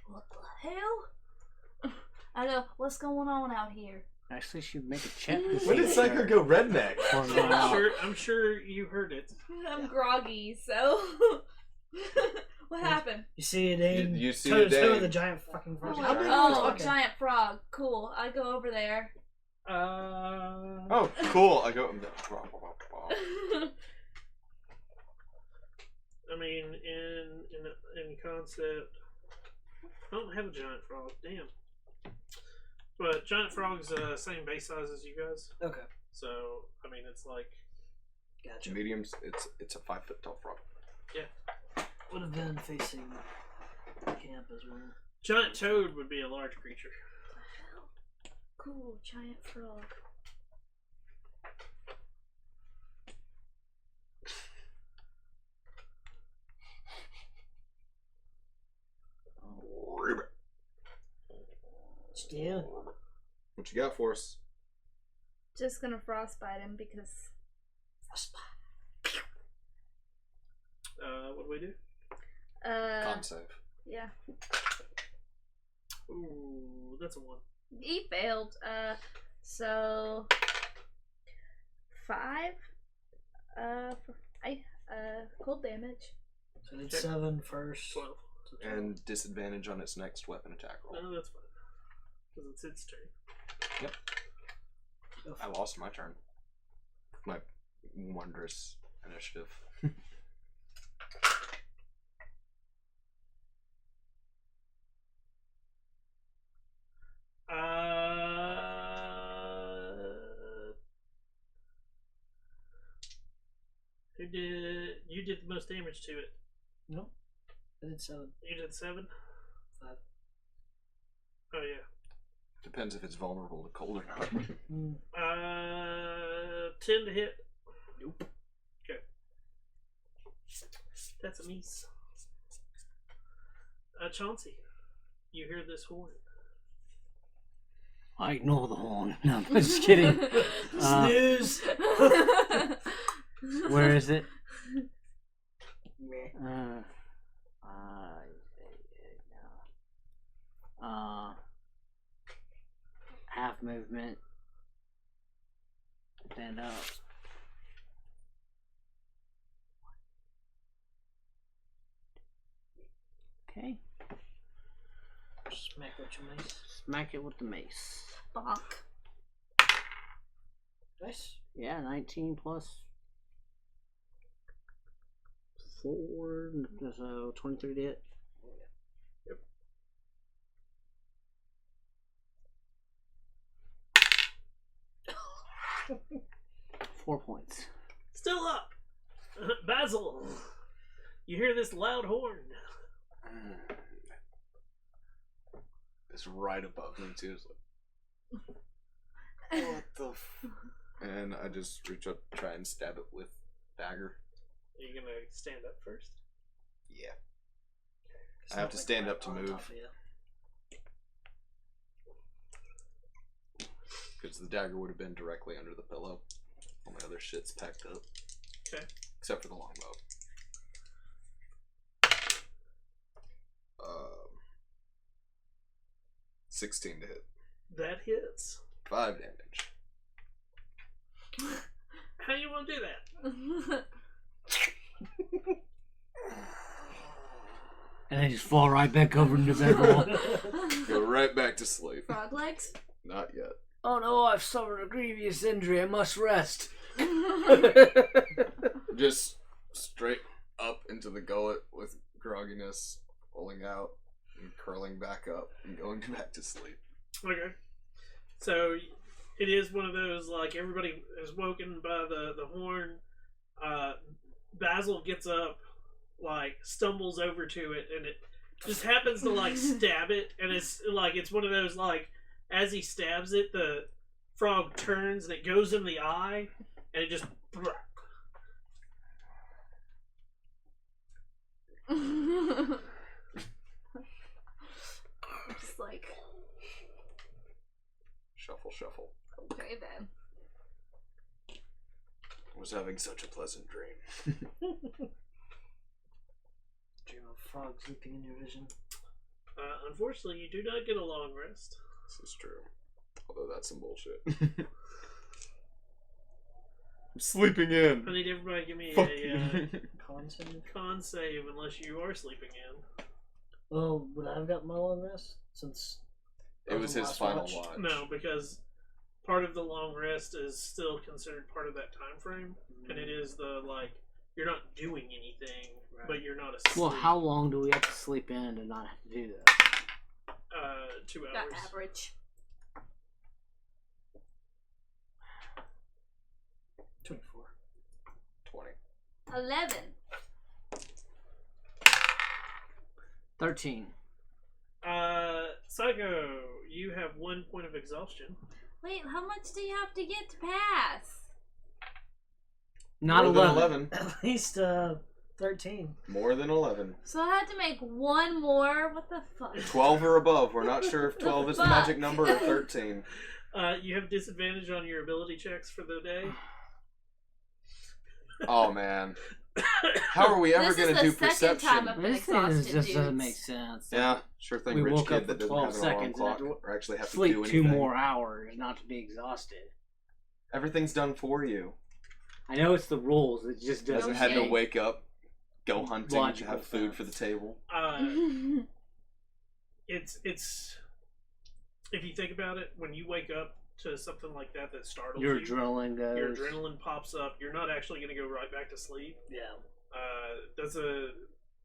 What the hell? I go, what's going on out here? Actually, she'd make a check. to When see did if Psycho they're- go redneck? Or not. I'm sure you heard it. I'm groggy, so. What happened? You see it in You see toe a to toe with Dane. a giant fucking frog. Oh, How big a is it? giant frog. Cool. I go over there. Oh, cool. I go. I mean, in concept, I don't have a giant frog. Damn. But giant frog's same base size as you guys, Okay, so I mean it's like gotcha. Mediums. It's a 5 foot tall frog. Would have been facing camp as well. giant toad would be a large creature. Cool, giant frog. Still. What you got for us? Just gonna frostbite him because. What do we do? Con save. Yeah. Ooh, that's a 1. He failed. So 5. Cold damage. So it's 7 first. 12. So 12. And disadvantage on its next weapon attack roll. No, that's fine. Because it's its turn. I lost my turn. My wondrous initiative. You did the most damage to it? No, I did 7. You did 7? 5. Oh yeah. Depends if it's vulnerable to cold or not. 10 to hit. Nope. Okay. That's a miss. Chauncey, you hear this horn? I ignore the horn. No, I'm just kidding. Snooze! Where is it? Half movement. Stand up. Okay. Smack with your mace. Smack it with the mace. Bonk. Nice. Yeah, 19 plus 4, so 23 to hit. Yep. 4 points. Still up! Basil, you hear this loud horn. It's right above me too. It's like, what the and I just reach up, try and stab it with dagger. Are you gonna stand up first? Yeah. It's I have not to like stand right up to on move. top of you. Because the dagger would have been directly under the pillow. All my other shit's packed up. Okay. Except for the longbow. 16 to hit. That hits. 5 damage. How do you want to do that? And then just fall right back over into bed roll. Go right back to sleep. Frog legs? Not yet. Oh no, I've suffered a grievous injury. I must rest. Just straight up into the gullet with grogginess, pulling out and curling back up and going back to sleep. Okay. So it is one of those, like, everybody is woken by the horn. Basil gets up, like, stumbles over to it, and it just happens to, like, stab it. And it's like, it's one of those, like, as he stabs it, the frog turns and it goes in the eye. and it just. Just like, Shuffle, shuffle. okay then. I was having such a pleasant dream. Dream of frogs leaping in your vision. Unfortunately, you do not get a long rest. This is true. Although that's some bullshit. I'm sleeping in. I need everybody to give me Fuck a you. Con save. con save unless you are sleeping in. Well, would I have got my long rest since It was his last final watch? watch. No, because part of the long rest is still considered part of that time frame, and it is the like you're not doing anything, Right. but you're not asleep. Well, how long do we have to sleep in to not have to do this? 2 Got hours. average. 24. 20. 11. 13. Psycho, you have 1 point of exhaustion. Wait, how much do you have to get to pass? Not More than 11. At least 13. More than 11. So I had to make one more? What the fuck? 12 or above. We're not sure if 12 is the magic Fuck. number or 13. You have disadvantage on your ability checks for the day. Oh, man. How are we ever This is going to the do second perception? time I've been This thing exhausted, just doesn't dudes. make sense. Yeah, sure thing. We Rich woke kid up that for doesn't 12 have an alarm seconds and clock had to or actually have to Sleep do 2 anything. more hours not to be exhausted. Everything's done for you. I know it's the rules. It just doesn't. Hasn't had to Okay. wake up, go hunting, Logical have food sense. for the table. It's if you think about it, when you wake up to something like that startles Your you, adrenaline goes. your adrenaline pops up. You're not actually going to go right back to sleep. Yeah. That's a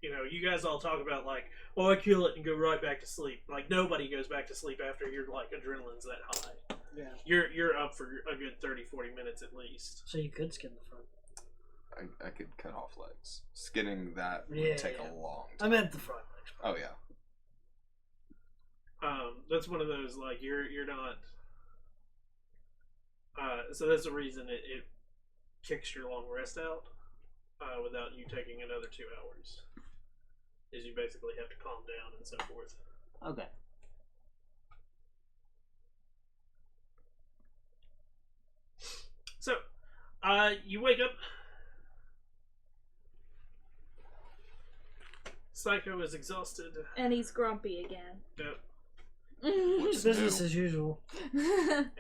you guys all talk about like, oh, I kill it and go right back to sleep. Like nobody goes back to sleep after your like adrenaline's that high. Yeah. You're up for a good 30-40 minutes at least. So you could skin the front. I could cut off legs. Skinning that would Yeah, take yeah. a long I time. meant the front legs. Oh, yeah. That's one of those like you're not. So that's the reason it kicks your long rest out without you taking another 2 hours. Is you basically have to calm down and so forth. Okay. So, you wake up. Psycho is exhausted. And he's grumpy again. Yep. It's business as usual.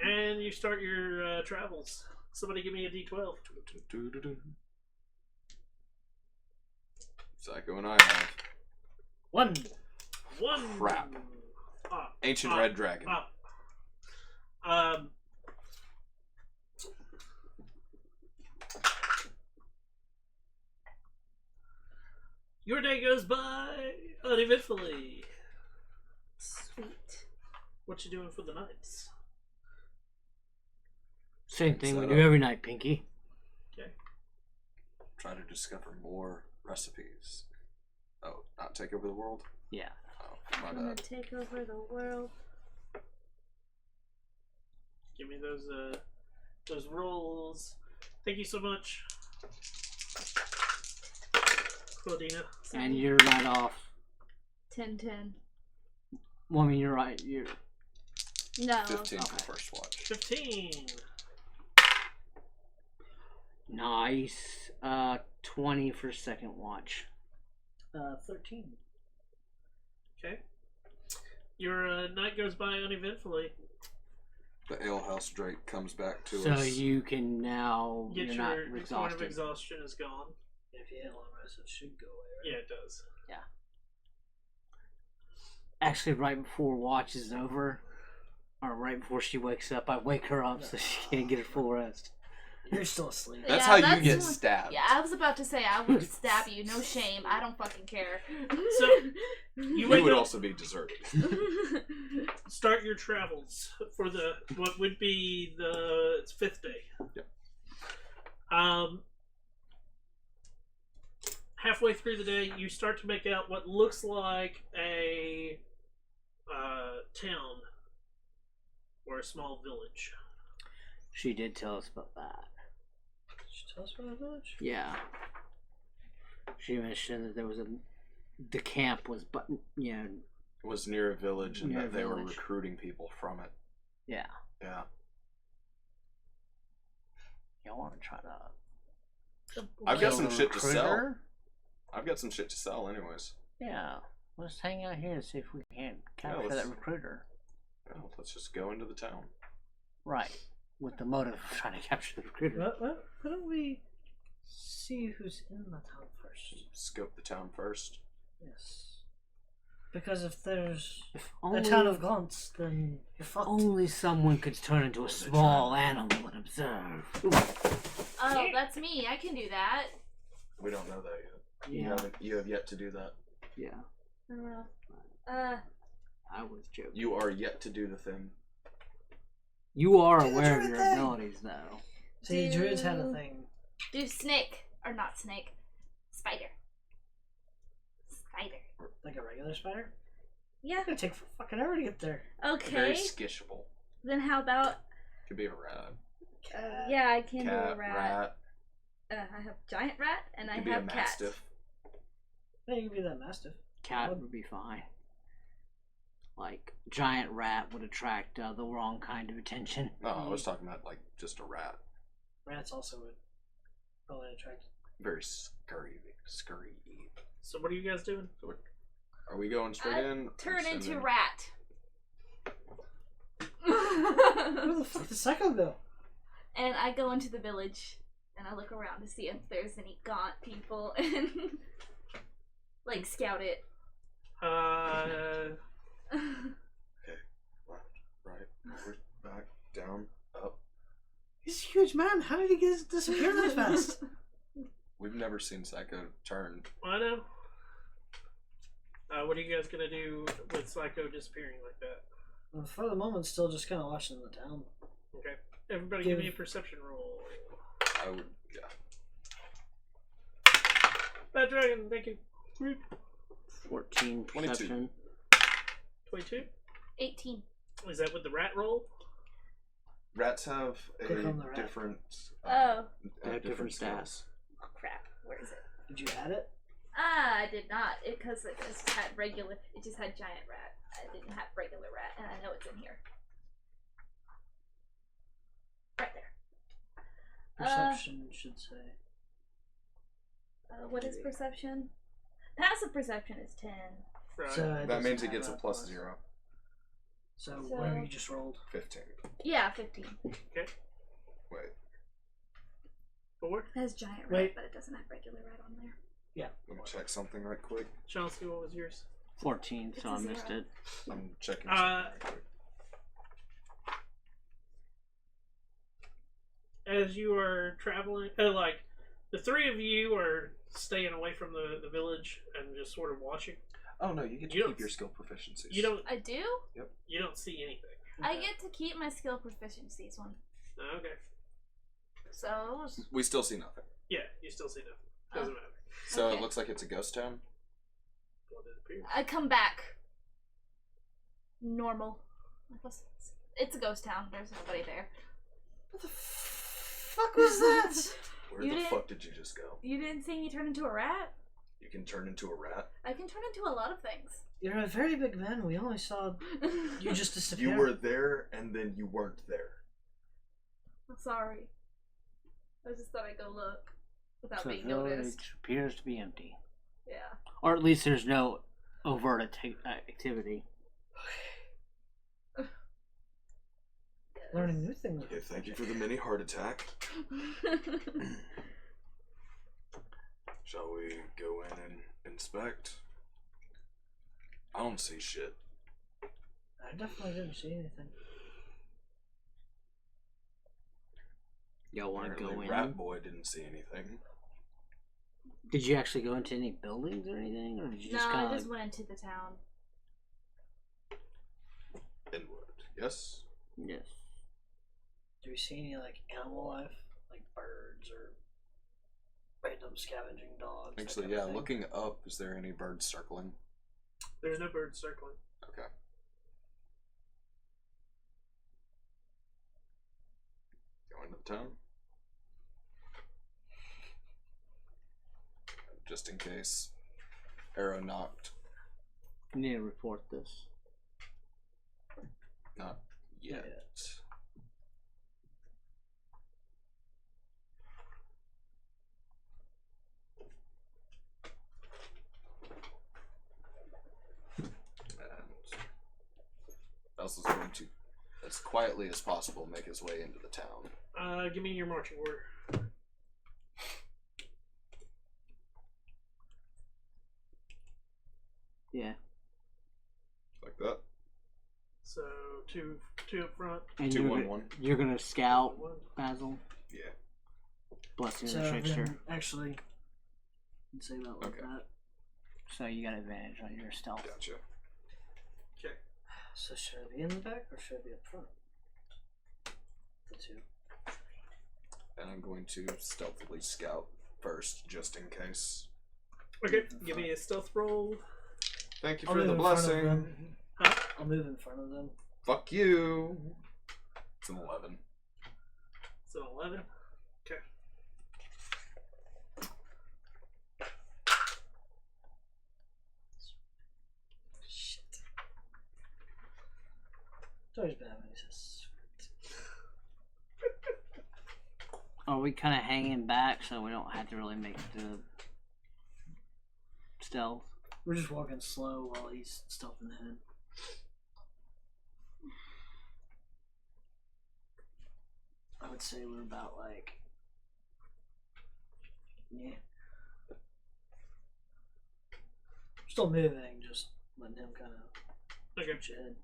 And you start your travels. Somebody give me a D12. Psycho and I have 1. 1. Crap. Ancient Ah, Red Dragon. Your day goes by uneventfully. Sweet. What you doing for the nights? Same thing we Set do up. every night, Pinky. Okay. Try to discover more recipes. Oh, not take over the world? Yeah. Oh, my I'm gonna bad. take over the world. Give me those rolls. Thank you so much, Claudina. And you're right off. 10-10. Well, I mean, you're right. You're. No. 15 for first watch. 15. Nice. 20 for second watch. 13. Okay. Your night goes by uneventfully. The alehouse Drake comes back to So us. you can now. Get You're your not point of exhausted. exhaustion is gone. If you hit long rest, it should go away, right? Yeah, it does. Actually, right before watch is over, or right before she wakes up, I wake her up so she can't get her full rest. You're still asleep. That's Yeah, how you that's get what- stabbed. Yeah, I was about to say I would stab you. No shame. I don't fucking care. So, you You wake would up- also be deserted. Start your travels for what would be the 5th day. Yep. Halfway through the day, you start to make out what looks like a town or a small village. She did tell us about that. She tell us about the village? Yeah. She mentioned that there was the camp was, but Was near a village and Near a that they were village. recruiting people from it. yeah. Yeah. Y'all want to try to? I've got kill some the shit to sell. recruiter? I've got some shit to sell, anyways. Yeah. Let's hang out here and see if we can capture let's- that recruiter. Well, let's just go into the town. Right. With the motive of trying to capture the recruiter. Why don't we see who's in the town first? Scope the town first. Yes. Because if there's If a only, town of gaunts, then you're fucked. only someone could turn into a small animal and observe. Oh, that's me. I can do that. We don't know that yet. Yeah. You have yet to do that. Yeah. I don't know. I was joking. You are yet to do the thing. You are Do the aware of druid your thing. abilities, though. See, druids had a thing. Do snake. Or not snake. Spider. Spider. Like a regular spider? Yeah. It's gonna take fucking ever to get there. Very Okay. skishable. Then how about... Could be a rat. yeah, I can do Cat, a rat. I have giant rat, and I Could be have a cat. mastiff. Yeah, you can be that mastiff. Cat would be fine. Like, giant rat would attract the wrong kind of attention. No, I was talking about like just a rat. Rats also would probably attract. Very scurry. So what are you guys doing? So are we going straight in? or Turn send into in? rat. Where the fuck did Psycho go? And I go into the village and I look around to see if there's any gaunt people and like scout it. Left, right, forward, back, down, up. He's a huge man. How did he disappear that fast? We've never seen Psycho turn. I know. What are you guys gonna do with Psycho disappearing like that? Well, for the moment, still just kind of watching the town. Okay. Everybody give me a perception roll. I would, yeah. Bad Dragon, thank you. 14 22. perception. 22? 18. Is that with the rat roll? Rats have Click a on the rat. different. Oh. They have different skills. Oh crap. Where is it? Did you add it? I did not. Because it just had regular. It just had giant rat. I didn't have regular rat, and I know it's in here. Right there. Perception should say. What is perception? Passive perception is 10. Right. So it That means doesn't it gets a have plus 0. So So- whatever you just rolled. 15. Yeah, 15. Okay. Wait, 4? It has giant rat, Wait. but it doesn't have regular rat on there. let me check something right quick. Chelsea, what was yours? 14, It's so a I missed zero. it. I'm checking Uh, something right quick. As you are traveling, like, the three of you are staying away from the village and just sort of watching. Oh no, you get to You keep don't- your skill proficiencies. You don't I do? see anything. I Okay. get to keep my skill proficiencies one. Okay. So, We still see nothing. Yeah, you still see nothing. Doesn't matter. So Okay. it looks like it's a ghost town. Well, it appears. I come back. Normal. It's a ghost town. There's nobody there. What the fuck was that? Where You the didn't- fuck did you just go? You didn't see me turn into a rat? You can turn into a rat. I can turn into a lot of things. You're a very big man. We only saw you just disappear. You were there and then you weren't there. I'm sorry. I just thought I'd go look without So the being village noticed. appears to be empty. Yeah. Or at least there's no overt activity. learning new things. Okay, thank you for the mini heart attack. Shall we go in and inspect? I don't see shit. I definitely didn't see anything. Y'all want to go Apparently in? Rat Boy didn't see anything. Did you actually go into any buildings or anything? Or did you No, just I kind of just went into the town. Inward. Yes? Yes. Do we see any like animal life, like birds or random scavenging dogs? that Actually, kind of yeah, thing? looking up, is there any birds circling? There's no birds circling. Okay. Go into the town? just in case. Arrow knocked. You need to report this. Not yet. And Elsa's going to, as quietly as possible, make his way into the town. Give me your marching order. Yeah. Like that. So two up front. And 2, you're 1, gonna, 1. you're gonna scout, One. Basil. Yeah. Blessing So the trickster. then, actually, let's say that like Okay. that. So you got advantage on your stealth. Gotcha. Okay. So should I be in the back or should I be up front? The two. And I'm going to stealthily scout first, just in case. Okay. Give me a stealth roll. Thank you I'll for move the in front of blessing. them. Huh? I'll move in front of them. Fuck you. It's an 11. It's an 11. Okay. Shit. It's always bad when he says Are we kind of hanging back so we don't have to really make the stealth? we're just walking slow while he's stealthing ahead. I would say we're about like, yeah. Still moving, just letting him kind of Okay. push ahead.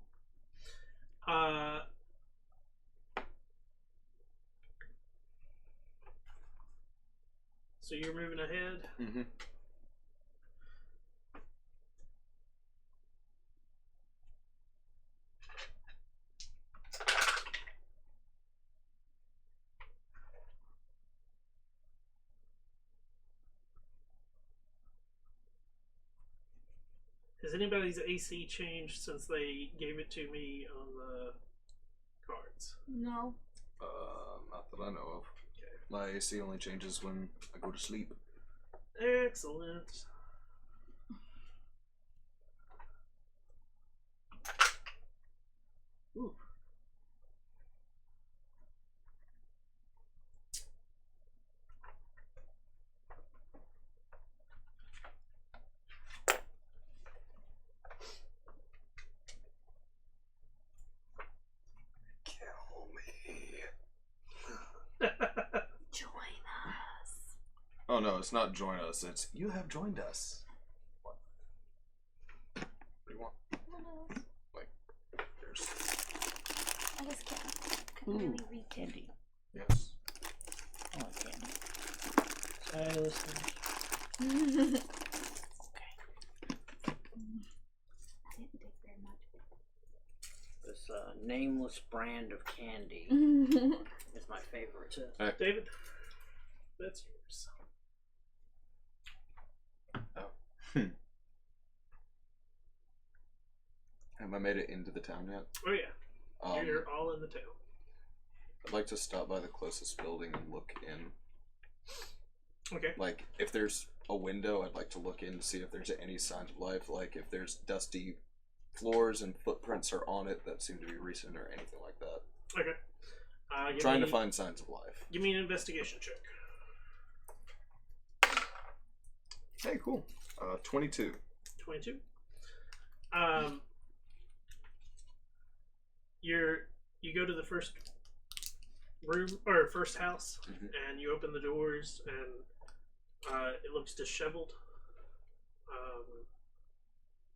So you're moving ahead. Mm-hmm. Has anybody's AC changed since they gave it to me on the cards? No. Not that I know of. My AC only changes when I go to sleep. Excellent. Ooh. Kill me. Join us. Oh no, it's not join us. It's you have joined us. What? What do you want? What else? Like, there's I just can't Ooh, really read. candy. yes. I like candy. Sorry, listeners. I didn't take very much. This nameless brand of candy is my favorite. David, that's yours. Have I made it into the town yet? Oh yeah, you're all in the town. I'd like to stop by the closest building and look in. Okay. Like, if there's a window, I'd like to look in to see if there's any signs of life. Like, if there's dusty floors and footprints are on it that seem to be recent or anything like that. Okay. Trying to find signs of life. Give me an investigation check. Hey, cool. 22. 22. You go to the first room or first house, Mhm. and you open the doors, and it looks disheveled.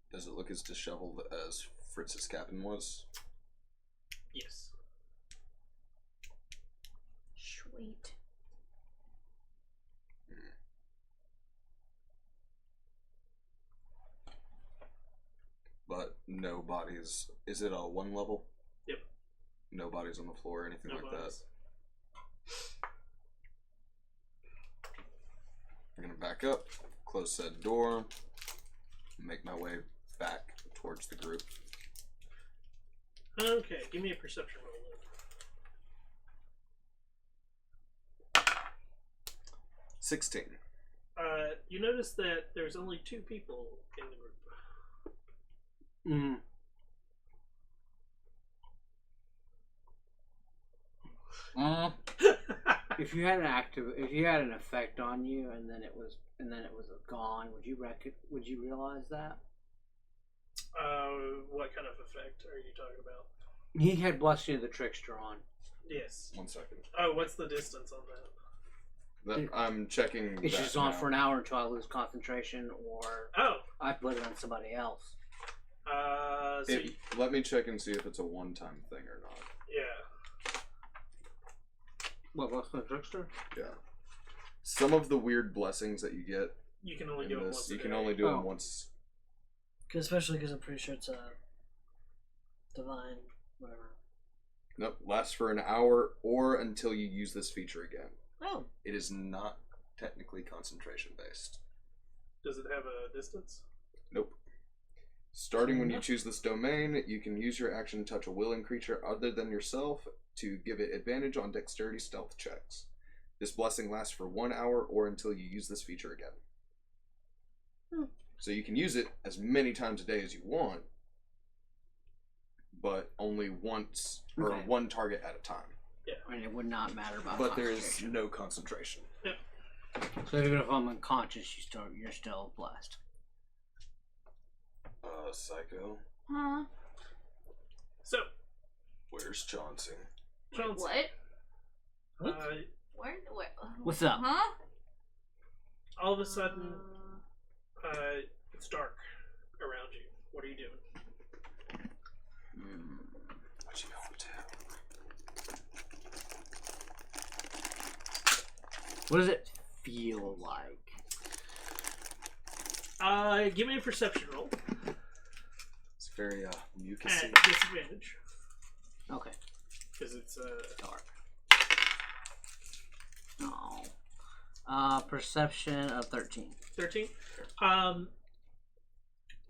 Does it look as disheveled as Fritz's cabin was? Yes. Sweet. But no bodies. Is it a one level? Yep. No bodies on the floor or anything No like bodies. that. I'm gonna back up, close said door, make my way back towards the group. Okay, give me a perception roll then. 16. you notice that there's only 2 people in the group. Mm. If you had an effect on you, and then it was gone, would you realize that? What kind of effect are you talking about? He had Blessing of the Trickster on. Yes. 1 second. Oh, what's the distance on that? I'm checking. It's that just on now. for an hour until I lose concentration, or Oh, I put it on somebody else. Let me check and see if it's a one-time thing or not. yeah. What, Blessing of the Trickster? Yeah. Some of the weird blessings that you get You can only in do it this, once. you a can day. only do Oh. them once. Especially because I'm pretty sure it's a divine, whatever. Nope, lasts for an hour or until you use this feature again. Oh. It is not technically concentration based. Does it have a distance? Nope. Starting when you choose this domain, you can use your action to touch a willing creature other than yourself to give it advantage on dexterity stealth checks. This blessing lasts for 1 hour or until you use this feature again. So you can use it as many times a day as you want, but only once or Okay. one target at a time. And it would not matter about But there is concentration. no concentration. So even if I'm unconscious, you're still blessed. Psycho, Huh? So, where's Chauncey? Chauncey, What? uh, Where? What's up? Huh? all of a sudden, it's dark around you. What are you doing? What you going to? What does it feel like? Give me a perception roll It's very mucusy. at disadvantage Okay. because it's Dark. Oh. Perception of 13. 13.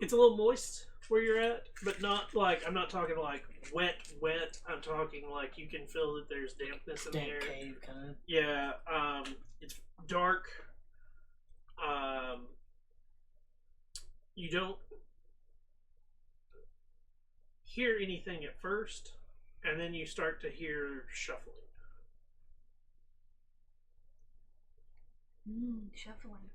It's a little moist where you're at, but not like, I'm not talking like wet. I'm talking like you can feel that there's dampness in the Damp air. cave kind of. Yeah, it's dark. You don't hear anything at first, and then you start to hear shuffling. Shuffling.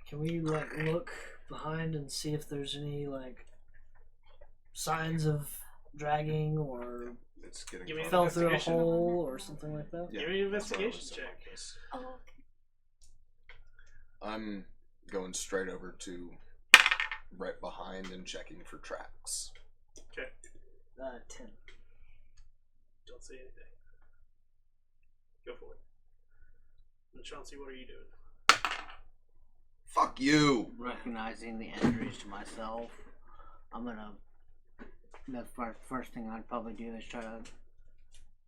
Can we like look behind and see if there's any like signs of dragging or It's getting Give me fun. fell through a investigation. hole or something like that? Yeah, Give me an that's what I was investigation saying. check. Yes. Oh, okay. I'm going straight over to right behind and checking for tracks. 10. Don't say anything. Go for it. And Chauncey, what are you doing? Fuck you! Recognizing the injuries to myself, I'm gonna. The first thing I'd probably do is try to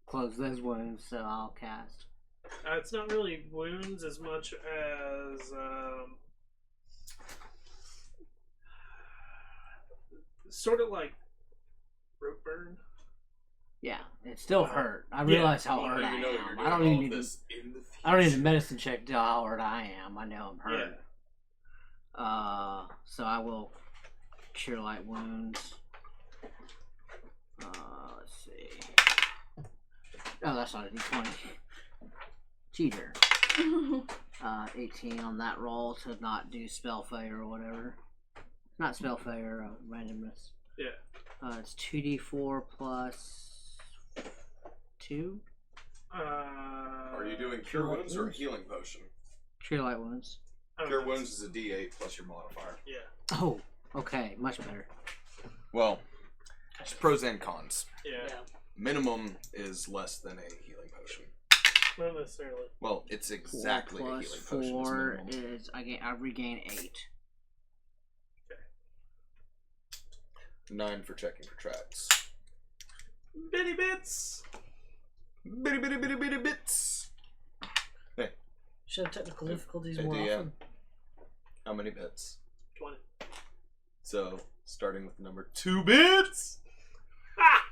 close those wounds, so I'll cast. It's not really wounds as much as sort of like rope burn. Yeah, it still hurt. I realize how hurt I am. I don't even need to. in the I don't need a medicine check to how hard I am. I know I'm hurt. Yeah. So I will cure light wounds. Let's see. Oh, that's not a D20. Cheater. 18 on that roll to not do spell failure or whatever. Not spell failure, randomness. Yeah. It's 2d4 plus 2. Are you doing cure wounds or a healing potion? Cure light wounds. Cure wounds is a D8 plus your modifier. Yeah. Oh, okay, much better. Well, there's pros and cons. Yeah. Minimum is less than a healing potion. Not necessarily. Well, it's exactly 4 a plus healing potion. 4 It's minimum. is I regain 8. 9 for checking for tracks. Bitty bits. Bitty bitty bitty bitty bits. Should have technical difficulties Hey, more DM. often. How many bits? 20. So, starting with the number 2 bits. Ah!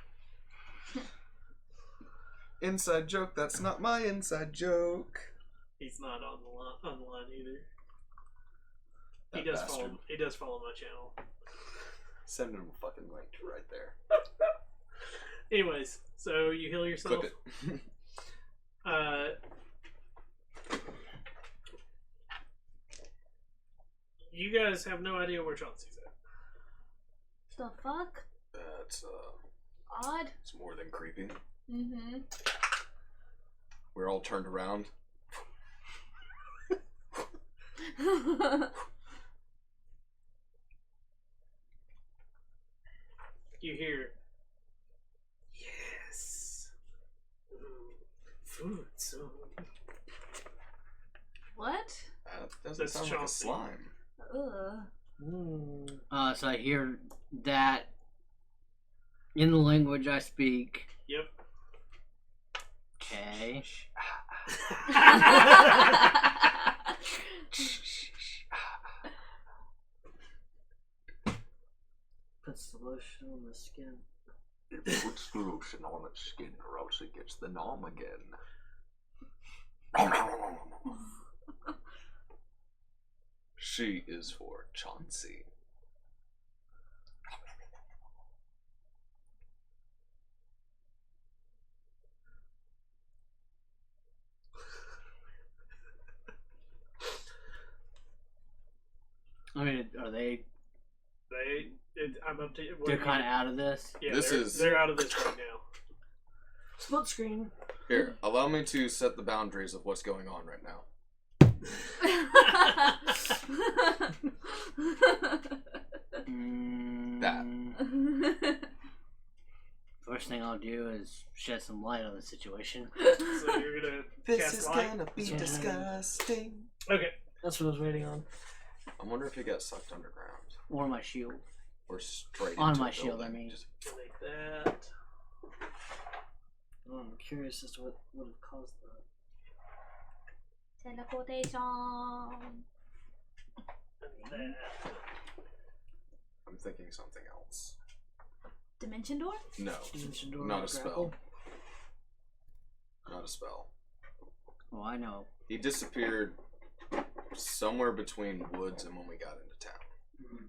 Inside joke, that's not my inside joke. He's not on the line either. That He does bastard. follow. He does follow my channel. Send him a fucking link to right there. Anyways, so you heal yourself. Clip it. You guys have no idea where Chauncey's at. The fuck? That's Odd. it's more than creepy. Mm-hmm. We're all turned around. You hear, yes, food soon. What? That doesn't That's sound like a Chauncey. slime. Ugh. So I hear that in the language I speak. Yep. Okay. Puts the lotion on the skin. It puts the lotion on its skin or else it gets the nom again. She is for Chauncey. I mean, are they? I'm up to. They're kind of out of this. Yeah, This is- they're out of this right now. Split screen. Here, allow me to set the boundaries of what's going on right now. That. First thing I'll do is shed some light on the situation. So you're gonna cast light. be Yeah. disgusting. Okay. That's what I was waiting on. I wonder if he got sucked underground Or my shield. or straight On into my a shield, building. I mean. Just- Like that. Oh, I'm curious as to what would have caused that. Teleportation. And that. I'm thinking something else. Dimension door? No, Dimension door not a grapple. spell. Not a spell. Oh, I know. He disappeared somewhere between woods and when we got into town.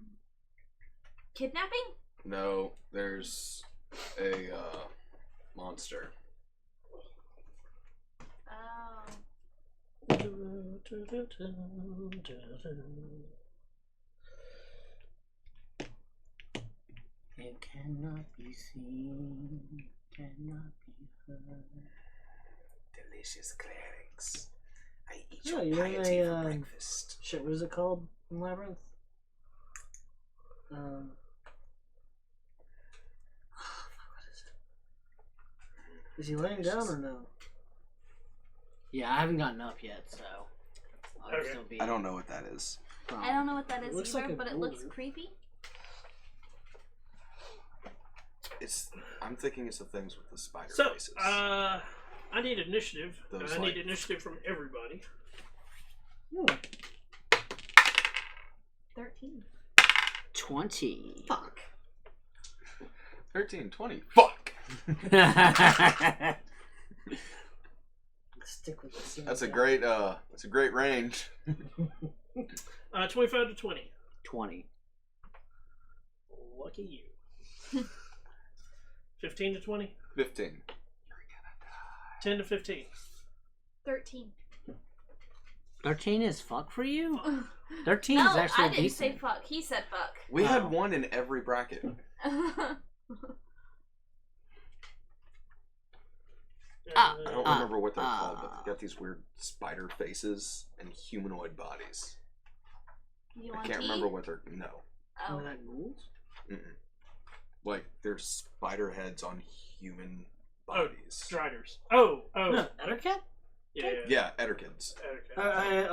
Kidnapping? No, there's a monster. Oh. It cannot be seen, cannot be heard. Delicious clerics. I eat Yeah, your you know piety they, for breakfast. Shit, what is it called in Labyrinth? What is it? Is he laying down or no? Yeah, I haven't gotten up yet, so I'll Okay. still be. I don't know what that is. I don't know what that It is looks either, like a but it looks boulder. creepy. I'm thinking it's the things with the spider So, faces. I need initiative. And Those, I like- need initiative from everybody. 13. 20. Fuck. 13, 20. Fuck! Stick with the same That's a guy. great range. 25 to 20. 20. Lucky you. 15 to 20. 15. 10 to 15. 13. 13 is fuck for you? 13 No, is actually I didn't decent. say fuck. He said fuck. We Oh. had one in every bracket. Ah, I don't Ah, remember what they're called, but ah. they've got these weird spider faces and humanoid bodies. You I want can't tea? remember what they're. No. Oh. Oh, that ghouls? Mm-mm. Like, they're spider heads on human Oh, bodies. Striders. Oh. No, Ettercat? Yeah. Yeah, Etterkids. Okay. I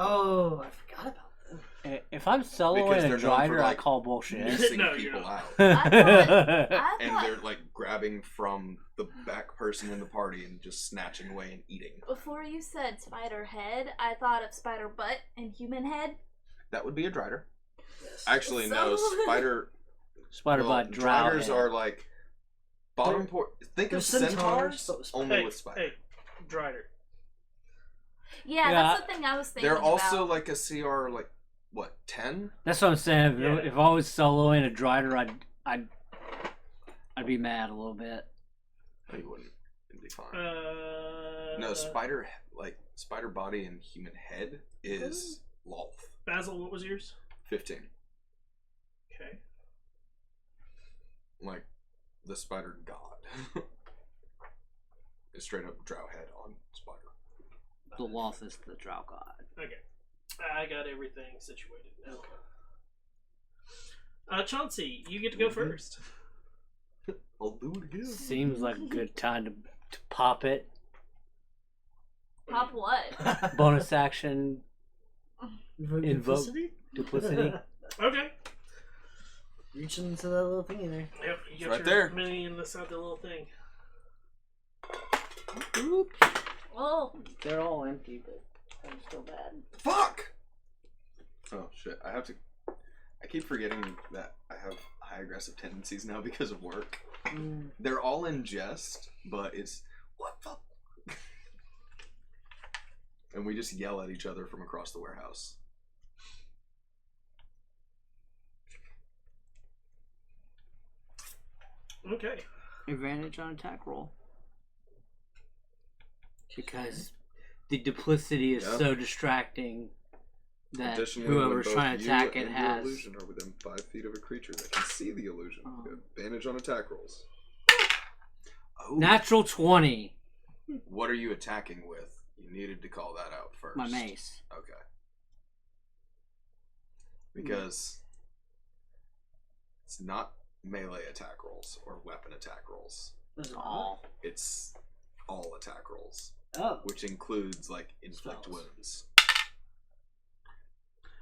forgot about that. If I'm soloing Because a they're known for, driver, I like, call bullshit. Missing No, you're people not. out. I And thought they're like grabbing from the back person in the party and just snatching away and eating. before you said spider head, I thought of spider butt and human head. That would be a drider. Yes. Actually, no. So- Spider. Spider well, butt drow driders head. are like bottom They're- port. Think they're of centaurs, centaurs but with only Hey, with spider. hey, Drider. Yeah, Yeah. that's the thing I was thinking. They're also about. like a CR, like, what, 10? That's what I'm saying. Yeah. If I was soloing a Drider, I'd be mad a little bit. No, you wouldn't. It'd be fine. Uh, No, spider body and human head is Lolth. Basil, what was yours? 15. Okay. Like, the spider god. It's straight up drow head on spider. The Loth is the Drow God. Okay. I got everything situated now. Chauncey, you get to go first. I'll do it again. Seems like a good time to pop it. Pop what? Bonus action Invoke. Duplicity? duplicity. Okay. Reaching into that little thing in there. Yep, you got Right your there. mini inside the little thing. Oops. Oh, They're all empty, but I'm still bad. Fuck! Oh shit, I keep forgetting that I have high aggressive tendencies now because of work. Mm. They're all in jest, but it's, what the? And we just yell at each other from across the warehouse. Okay. Advantage on attack roll. Because the duplicity is Yep. so distracting that Additionally, whoever's when trying both to you attack it and your has. illusion are within 5 feet of a creature that can see the illusion. Oh. You have advantage on attack rolls. Oh. Natural 20. What are you attacking with? You needed to call that out first. My mace. Okay. Because it's not melee attack rolls or weapon attack rolls. Was it Oh. It's all attack rolls, Oh. which includes like inflict Spells. wounds.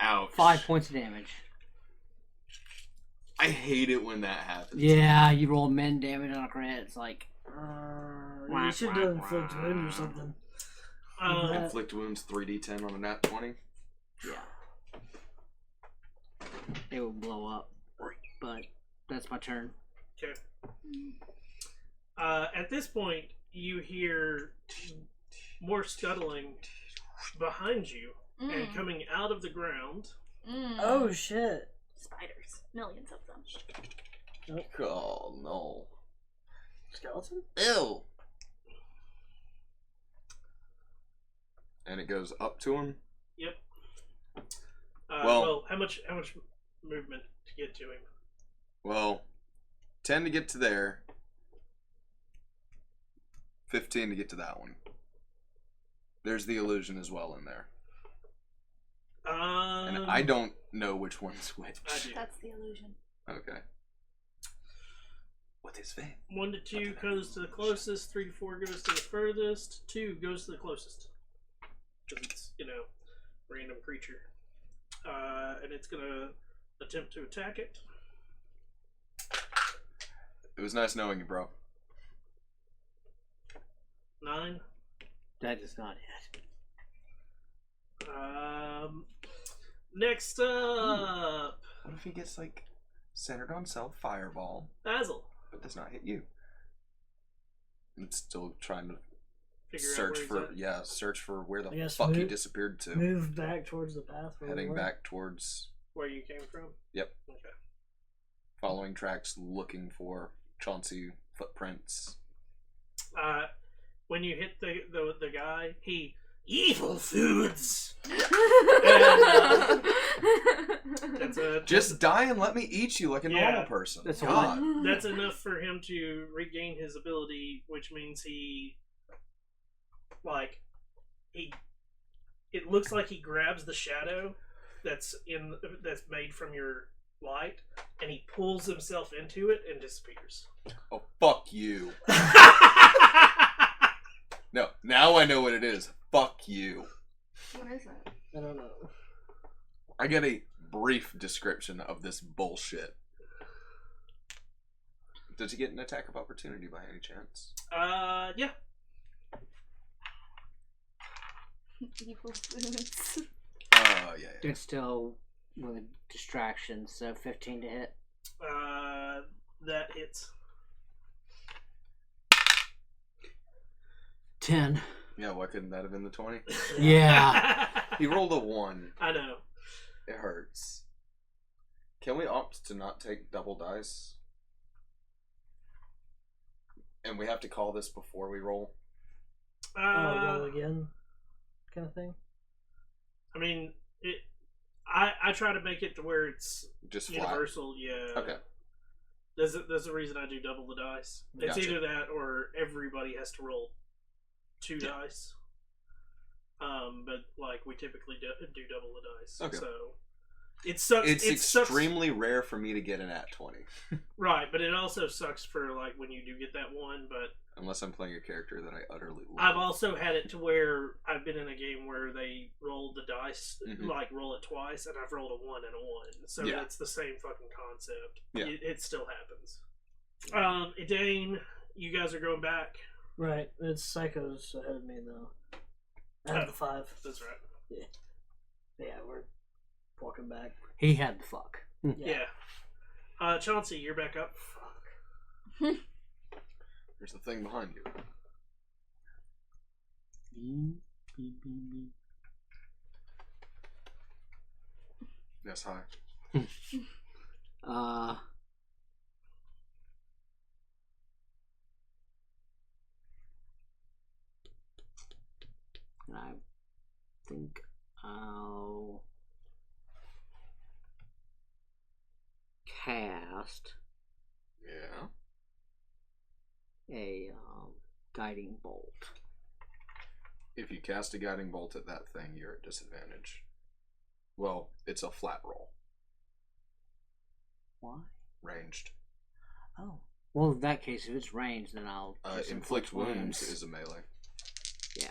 Ouch. 5 points of damage. I hate it when that happens. Yeah, you roll men damage on a crit. It's like, You should do inflict wound or something. Uh, Inflict wounds 3d10 on a nat 20. yeah. It will blow up. But that's my turn. okay. At this point, you hear more scuttling behind you and coming out of the ground. Oh shit. spiders, millions of them. Oh no. Skeleton? Ew. And it goes up to him. Yep. Well- Well, how much movement to get to him? Well, 10 to get to there. 15 to get to that one. There's the illusion as well in there. And I don't know which one's which. I do. That's the illusion. Okay. What is Vane? 1 to 2 goes to the closest. 3 to 4 goes to the furthest. 2 goes to the closest. Because it's, random creature. And it's gonna attempt to attack it. It was nice knowing you, bro. 9. That is not it. Next up, What if he gets, like, centered on self fireball, Basil. but does not hit you? It's still trying to Figure search out for, where he's at. search for where the I guess fuck he move- disappeared to. Move back towards the path. Where we Heading were. back towards, Where you came from. Yep. Okay. following tracks, looking for Chauncey footprints. When you hit the guy, he evil foods. That's a Just die and let me eat you like a Yeah. normal person. That's God. That's enough for him to regain his ability, which means it looks like he grabs the shadow that's made from your light, and he pulls himself into it and disappears. Oh, fuck you. No, now I know what it is. Fuck you. What is it? I don't know. I get a brief description of this bullshit. Does he get an attack of opportunity by any chance? Yeah. Evil foods. Yeah. It's still with a distraction, so 15 to hit. That hits. 10. Yeah, why couldn't that have been the 20? Yeah. He rolled a 1. I know. It hurts. Can we opt to not take double dice? And we have to call this before we roll? Roll again, kind of thing. I mean, I try to make it to where it's Just flat? universal. Yeah. Okay. That's the reason I do double the dice. It's Gotcha. either that or everybody has to roll 2 dice. But like we typically do double the dice. Okay. So it sucks. It's it sucks. extremely rare for me to get an at 20. Right, but it also sucks for like when you do get that one. But Unless I'm playing a character that I utterly love. I've also had it to where I've been in a game where they rolled the dice, Mhm. like roll it twice, and I've rolled a 1 and a 1. So Yeah. it's the same fucking concept. Yeah. It still happens. Edane, you guys are going back. Right, it's Psycho's ahead of me though. I have the 5. That's right. Yeah, we're walking back. He had the fuck. Yeah. Chauncey, you're back up. There's the thing behind you. Yes, hi. I think I'll cast Yeah. a guiding bolt. If you cast a guiding bolt at that thing, you're at disadvantage. Well, it's a flat roll. Why? Ranged. Oh. Well, in that case, if it's ranged, then I'll just Inflict wounds is a melee. Yeah.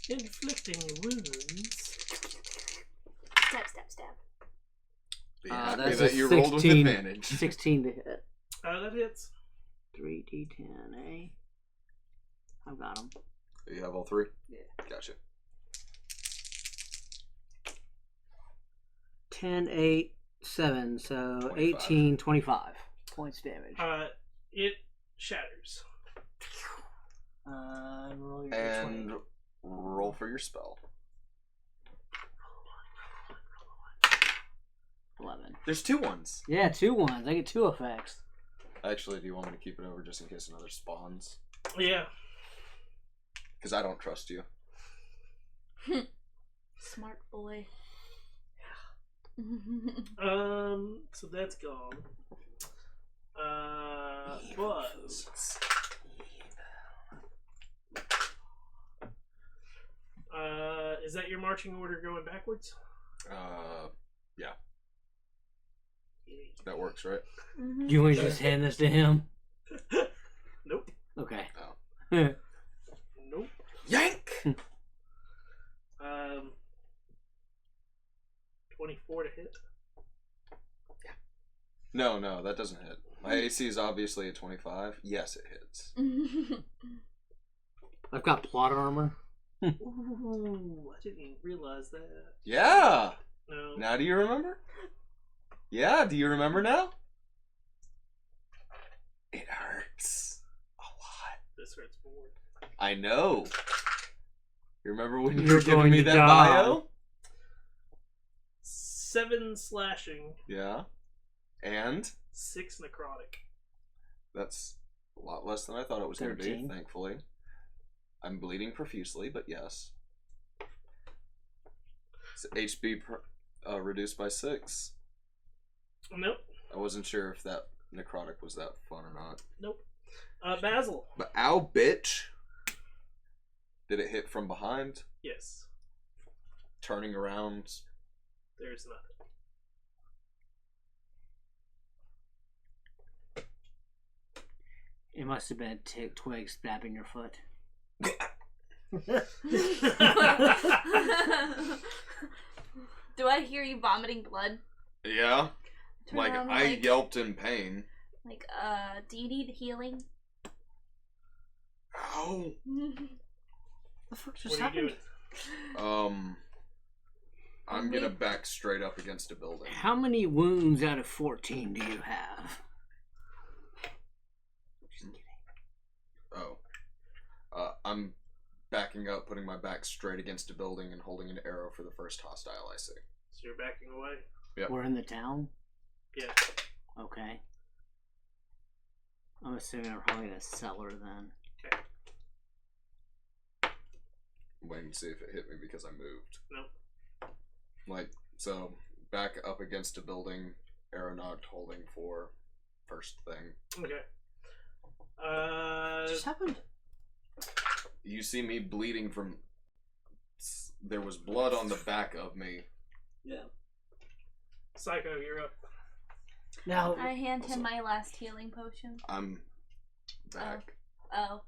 Inflicting wounds. Stab, stab, stab. Be happy that's that a you rolled with 16 advantage. 16 to hit. That hits. 3d10, eh? I've got him. You have all 3? Yeah. Gotcha. 10, 8, 7, so 25. 18, 25 points damage. It shatters. Roll your And D20. roll for your spell. 11. There's 2 ones. Yeah, 2 ones. I get 2 effects. Actually, do you want me to keep it over just in case another spawns? Yeah. Because I don't trust you. Smart boy. So that's gone. But is that your marching order going backwards? Yeah. That works, right? Do you want to just hand this to him? Nope. Okay. Nope. Yank! 24 to hit. No, that doesn't hit. My AC is obviously a 25. Yes, it hits. I've got plot armor. Ooh, I didn't even realize that. Yeah! No. Now do you remember? Yeah, do you remember now? It hurts a lot. This hurts more. I know. You remember when you You're were giving going me to that die. bio? 7 slashing, Yeah. And 6 necrotic. that's a lot less than I thought it was going to be, 13. thankfully. I'm bleeding profusely, but yes. It's HP reduced by 6. Nope. I wasn't sure if that necrotic was that fun or not. Nope. Basil. But ow, bitch! Did it hit from behind? Yes. Turning around? There's nothing. It must have been a twig stabbing your foot. Do I hear you vomiting blood? Yeah. Turn Like, around, I yelped in pain. Like, do you need healing? Ow! The fuck just What are you happened? doing? I'm gonna back straight up against a building. How many wounds out of 14 do you have? Just kidding. Oh. I'm backing up, putting my back straight against a building, and holding an arrow for the first hostile I see. So you're backing away? Yep. We're in the town? Yeah. Okay. I'm assuming I'm probably in a cellar then. Okay. I'm waiting to see if it hit me because I moved. Nope. Like, so, back up against a building, arrow knocked, holding for first thing. Okay. What just happened? You see me bleeding from... There was blood on the back of me. Yeah. Psycho, you're up. Now, I hand him my last healing potion. I'm back. Oh.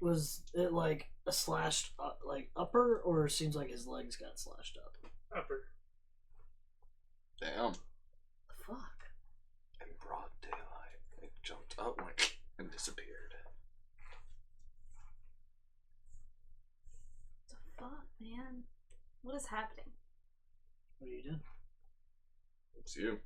was it like a slashed like upper, or it seems like his legs got slashed up? Upper. Damn. The fuck? In broad daylight, it jumped up, went, and disappeared. What the fuck, man? What is happening? What are you doing? It's you.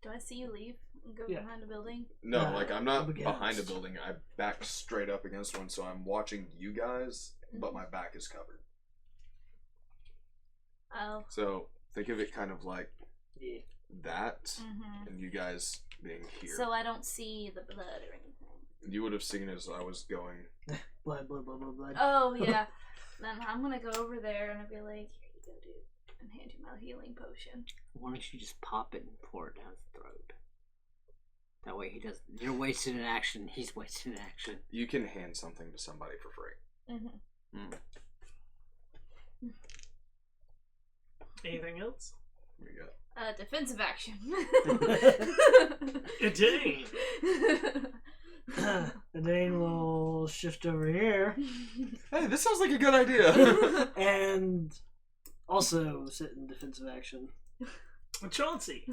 Do I see you leave and go Yeah. behind a building? No, Uh, like I'm not up against. behind a building. I backed straight up against one, so I'm watching you guys, but my back is covered. Oh. So think of it kind of like Yeah. that, Mm-hmm. and you guys being here. So I don't see the blood or anything. You would have seen as I was going. Blood, blood, blood, blood, blood. Oh, yeah. Then I'm gonna go over there and I'll be like, here you go, dude. And hand you my healing potion. Why don't you just pop it and pour it down his throat? That way he doesn't. You're wasting an action. He's wasting an action. You can hand something to somebody for free. Mm-hmm. Anything else? Here you go. Defensive action. Dang. And then we'll shift over here Hey, this sounds like a good idea. and also sit in defensive action. Chauncey.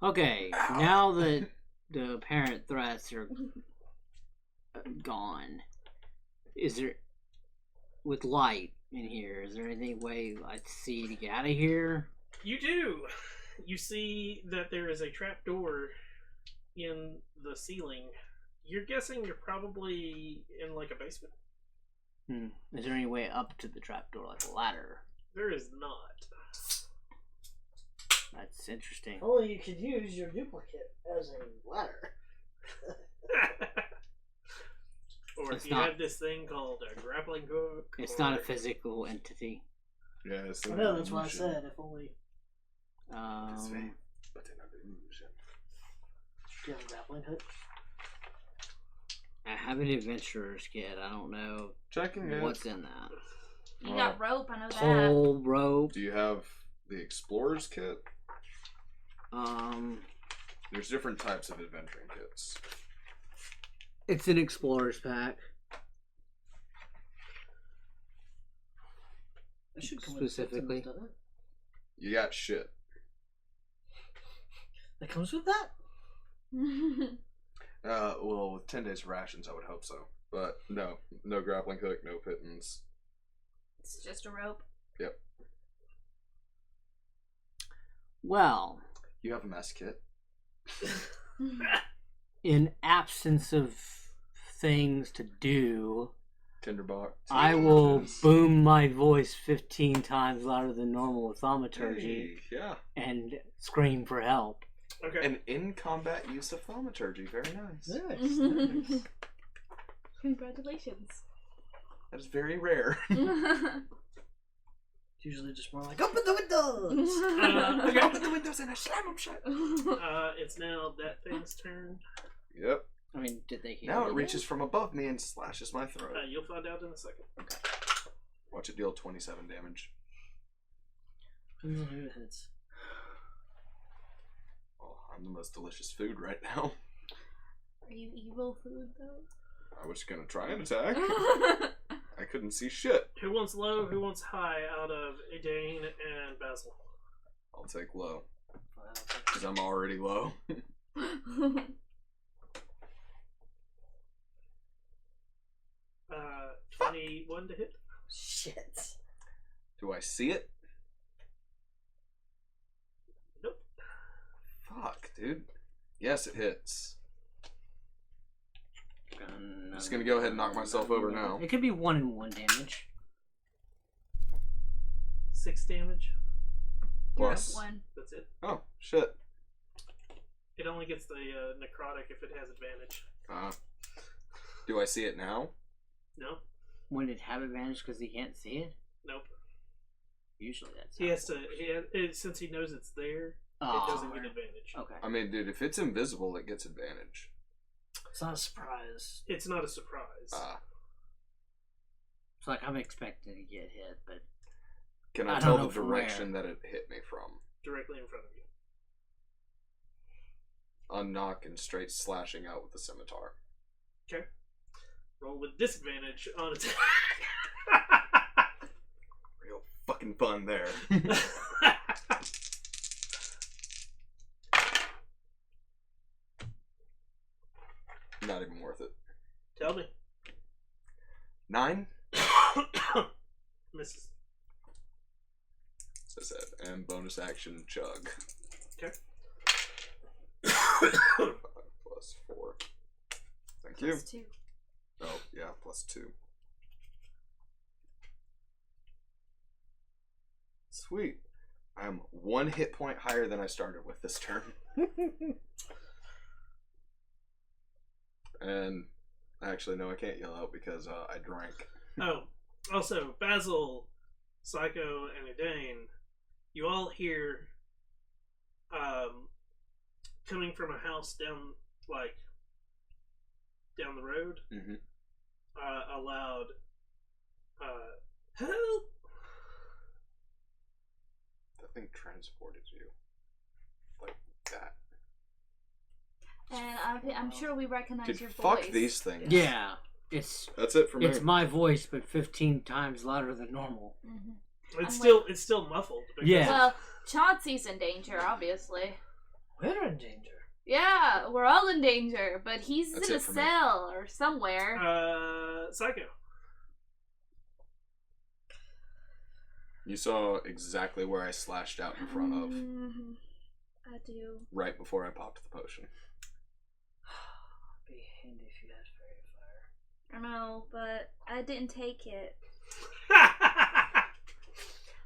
Okay, now that the apparent threats are gone, is there, with light in here, is there any way I see to get out of here? You do. You see that there is a trapdoor in the ceiling. You're guessing you're probably in like a basement. Is there any way up to the trapdoor, like a ladder? There is not. That's interesting. Only you could use your duplicate as a ladder. Or It's if you not- have this thing called a grappling hook. It's or- not a physical entity. Yeah, it's I an know, that's what I illusion. said. If only It's fake, but an illusion. you have a grappling hook. I have an adventurer's kit. I don't know Checking it. what's in that. You got rope, I know that. Pole, rope. Do you have the explorer's kit? There's different types of adventuring kits. It's an explorer's pack. It should come Specifically. with doesn't it? You got shit. That comes with that? Well, with 10 days rations, I would hope so. But no grappling hook, no pittance. It's just a rope. Yep. Well, You have a mess kit. in absence of things to do, Tinderbox. I will Yes. boom my voice 15 times louder than normal with thaumaturgy Hey, yeah. and scream for help. Okay. An in-combat use of thaumaturgy. Very nice. Nice, nice. Congratulations. That is very rare. It's usually just more like, open the windows! Okay. Open the windows and I slam them shut. It's now that thing's turn. Yep. I mean, did they hear Now it me? reaches from above me and slashes my throat. You'll find out in a second. Watch it deal 27 damage. Depends on who it hits. Oh, I'm the most delicious food right now. Are you evil food though? I was gonna try an attack. I couldn't see shit. Who wants low? Who wants high out of Edane and Basil? I'll take low. Wow. Because I'm already low. 21 to hit. Shit. Do I see it? Nope. Fuck, dude. Yes, it hits. Gonna just gonna go ahead and knock myself over now. It could be 1 and 1 damage. 6 damage. You're at Plus. 1. That's it. Oh shit. It only gets the necrotic if it has advantage. Do I see it now? No. When it have advantage because he can't see it? Nope. Usually that's He has to. Since he knows it's there, it doesn't get advantage. Okay. I mean, dude, if it's invisible, it gets advantage. It's not a surprise. It's not a surprise. It's like I'm expecting to get hit, but Can I I don't tell know the from direction that it hit me from? Directly in front of you. Unknock and straight slashing out with the scimitar. Okay. Roll with disadvantage on attack. Real fucking fun there. Not even worth it. Tell me. 9? Misses. As I said, and bonus action chug. Okay. 5 plus 4. Thank you. Plus 2. Oh, yeah, plus 2. Sweet. I'm 1 hit point higher than I started with this turn. And actually, no, I can't yell out because I drank. Oh, also, Basil, Psycho, and Edane, you all hear coming from a house down the road, Mhm. a loud, help! That thing transported you. Like that. And I'm sure we recognize Dude, your fuck voice. these things. yeah, it's That's it for me. my voice, but 15 times louder than normal. Mhm. It's I'm still muffled. because- Yeah. Well, Chauncey's in danger, obviously. We're in danger. Yeah, we're all in danger, but he's That's in a it for me. cell or somewhere. Psycho. You saw exactly where I slashed out in front of Mhm. I do. right before I popped the potion. Be handy if you had fairy fire. I know, but I didn't take it.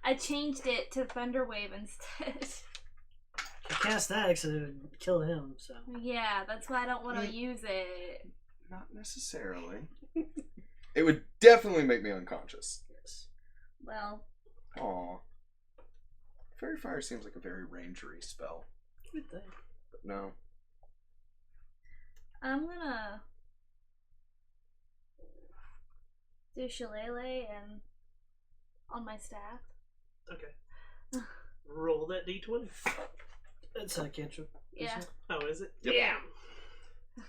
I changed it to Thunderwave instead. You cast that because it would kill him, so. Yeah, that's why I don't want to use it. Not necessarily. It would definitely make me unconscious. Yes. Well, Aw. Fairy Fire seems like a very rangery spell. Good thing. But no. I'm gonna do Shillelagh and on my staff. Okay. Roll that d20. It's a cantrip. Yeah. Oh, is it? Yep. Damn.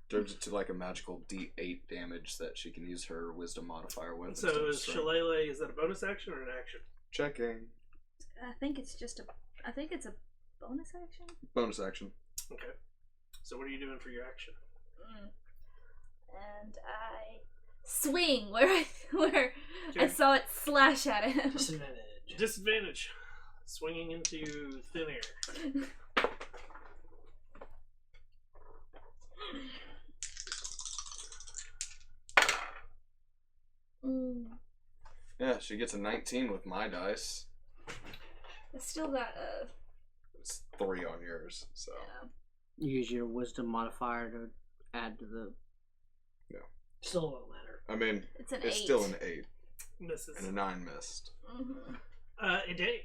Turns it to like a magical D8 damage that she can use her wisdom modifier with. instead So of is strength. Shillelagh, is that a bonus action or an action? Checking. I think it's a bonus action. Bonus action. Okay. So what are you doing for your action? And I swing where I Okay. saw it slash at him. Disadvantage. Disadvantage. Swinging into thin air. Yeah, she gets a 19 with my dice. I still got a. It's 3 on yours, so. Use your wisdom modifier to add to the. Still won't matter. I mean, It's an it's 8. still an 8 Misses. and a 9 missed. Edane.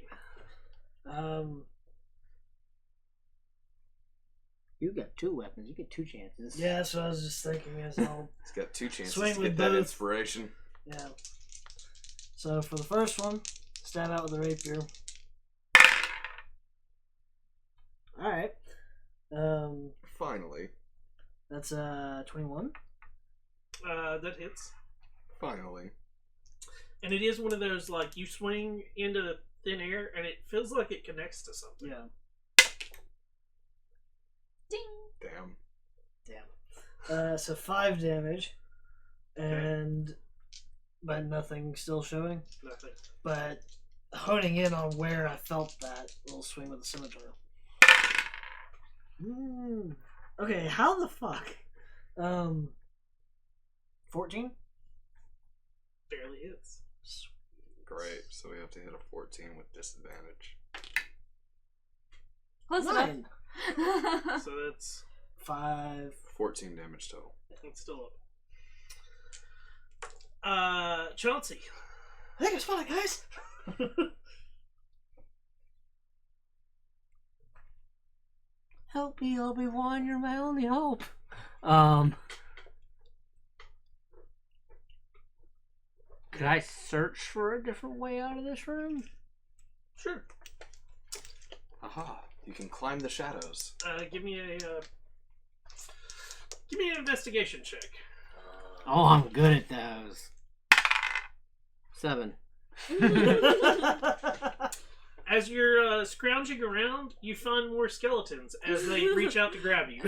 You got 2 weapons. You get 2 chances. Yeah, that's what I was just thinking as well. It's got 2 chances Swing to with get that both. inspiration. Yeah. So for the first one, stab out with the rapier. Alright. Finally. That's 21. That hits. Finally. And it is one of those, like, you swing into thin air and it feels like it connects to something. Yeah. Ding. Damn. So 5 damage. And but nothing still showing. Nothing. But honing in on where I felt that little swing with the scimitar. Okay, how the fuck? 14? Barely hits. Great. So we have to hit a 14 with disadvantage. Close 9. enough. So that's 5. 14 damage total. it's still up. Chauncey. I think it's fine, guys. Help me, Obi-Wan, you're my only hope. Could I search for a different way out of this room? Sure. Aha! You can climb the shadows. Give me an investigation check. Oh, I'm good at those. 7. As you're scrounging around, you find more skeletons as they reach out to grab you.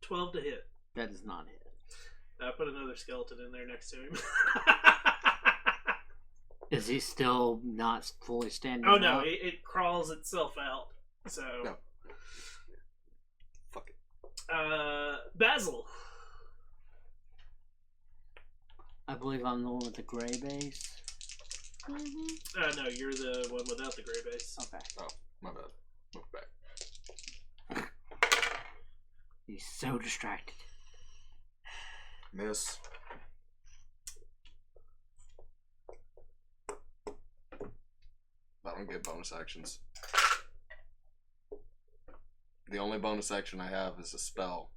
12 to hit. That does not hit. Put another skeleton in there next to him. Is he still not fully standing Oh no, up? it crawls itself out. So, No. Fuck it. Basil. I believe I'm the one with the gray base. Mhm. No, you're the one without the gray base. Okay. Oh, my bad. Move back. He's so distracted. Miss. I don't get bonus actions. The only bonus action I have is a spell.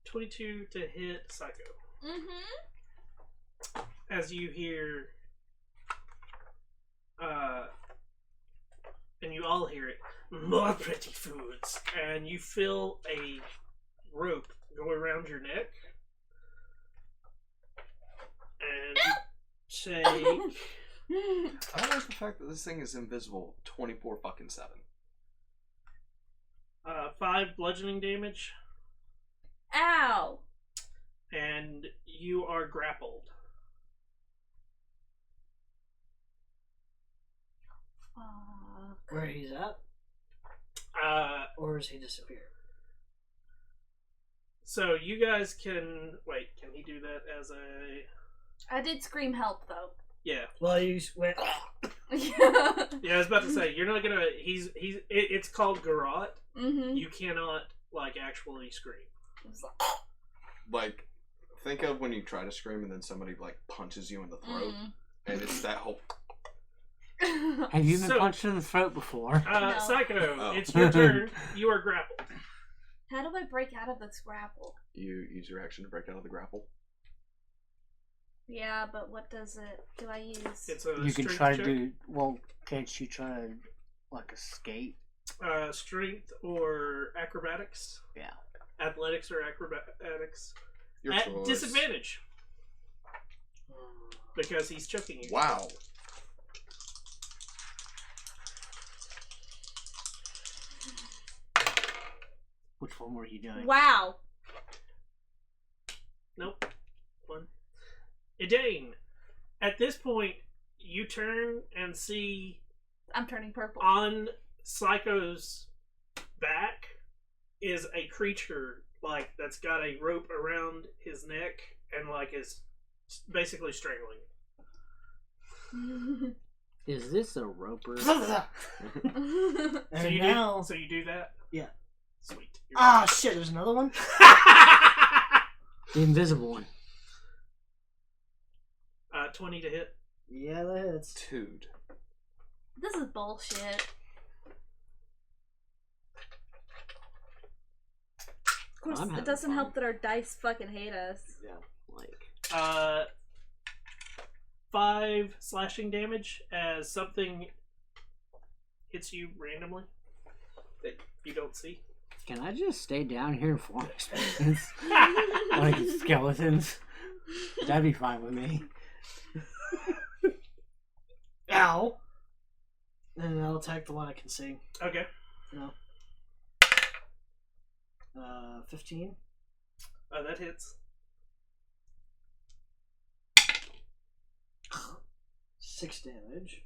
22 to hit Psycho. Mhm. As you hear, and you all hear it, more pretty foods, and you feel a rope go around your neck, and you say, I don't like the fact that this thing is invisible 24/7. 5 bludgeoning damage, Ow. and you are grappled. Where he's at? Or has he disappeared? So you guys can wait. Can he do that as a? I did scream help though. Yeah, Well, you went. yeah. I was about to say you're not gonna. It's called garrote. Mhm. You cannot actually scream. Like, think of when you try to scream and then somebody punches you in the throat, and it's that whole. Have you been So- punched in the throat before? No. Psycho, Oh. it's your turn. You are grappled. How do I break out of this grapple? You use your action to break out of the grapple. Yeah, but what do I use? It's a You can strength try to check. do. Well, can't you try to escape? Strength or acrobatics. Yeah. Athletics or acrobatics. Your At choice. disadvantage because he's choking you. Wow. Which one were you doing? Wow. Nope. One. Edane, at this point, you turn and see I'm turning purple. on Psycho's back is a creature that's got a rope around his neck and is basically strangling. Is this a roper? And So you now. so you do that? Yeah. Sweet. Ah, shit, there's another one? The invisible one. 20 to hit. Yeah, that hits. Dude. This is bullshit. Of course, I'm it having doesn't fun. help that our dice fucking hate us. Like, 5 slashing damage as something hits you randomly that you don't see. can I just stay down here and form experience? Like skeletons? That'd be fine with me. Ow! And I'll attack the one I can see. Okay. 15. That hits. 6 damage.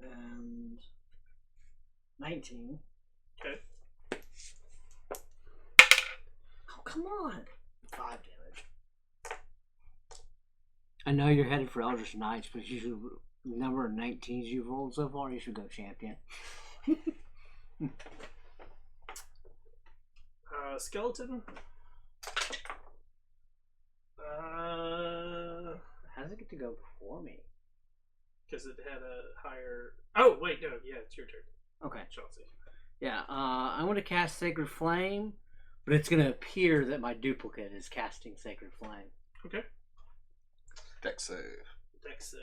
And 19. Okay. Oh, come on! 5 damage. I know you're headed for Eldritch Knights, but you should, the number of 19s you've rolled so far, you should go champion. Skeleton. How does it get to go before me? Because it had a higher. Oh wait, no, yeah, it's your turn, Okay. Chelsea. Yeah, I'm going to cast Sacred Flame, but it's going to appear that my duplicate is casting Sacred Flame. Okay. Dex save. Dex save.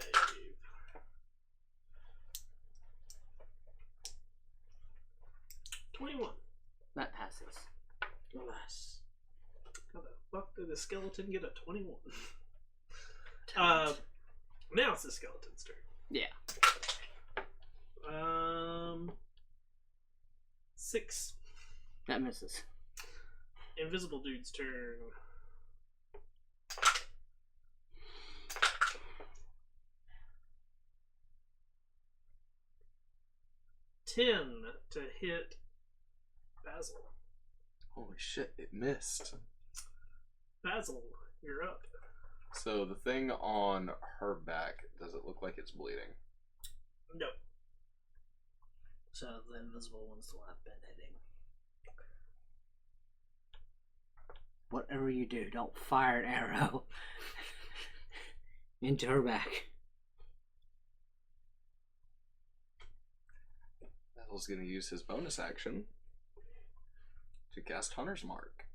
21. That passes. Alas. How the fuck did the skeleton get a 21? Now it's the skeleton's turn. Yeah. 6. That misses. Invisible dude's turn. $10 to hit Basil. Holy shit, it missed. Basil, you're up. So the thing on her back, does it look like it's bleeding? No. So the invisible one's the one I've been hitting. Whatever you do, don't fire an arrow into her back. Basil's going to use his bonus action to cast Hunter's Mark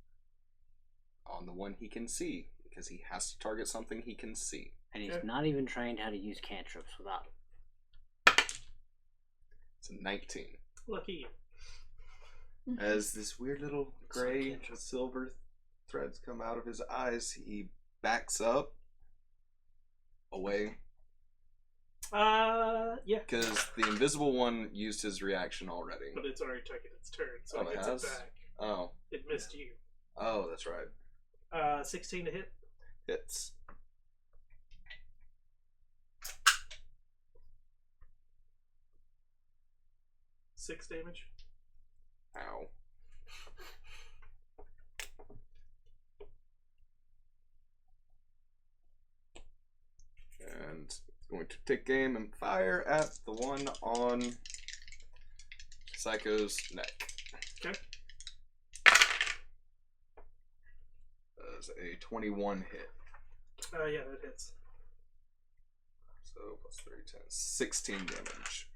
on the one he can see, because he has to target something he can see. And he's Okay. not even trained how to use cantrips without. It's a 19. Lucky you. As this weird little gray silver threads come out of his eyes, he backs up away Yeah. because the invisible one used his reaction already. But it's already taken its turn, so Oh, it it gets has? it back. Oh, It missed you. oh, that's right. 16 to hit. Hits. Six damage. Ow. And going to take aim and fire at the one on Psycho's neck. Okay. That's a 21 hit. Yeah, that hits. So plus 3, 10, 16 damage.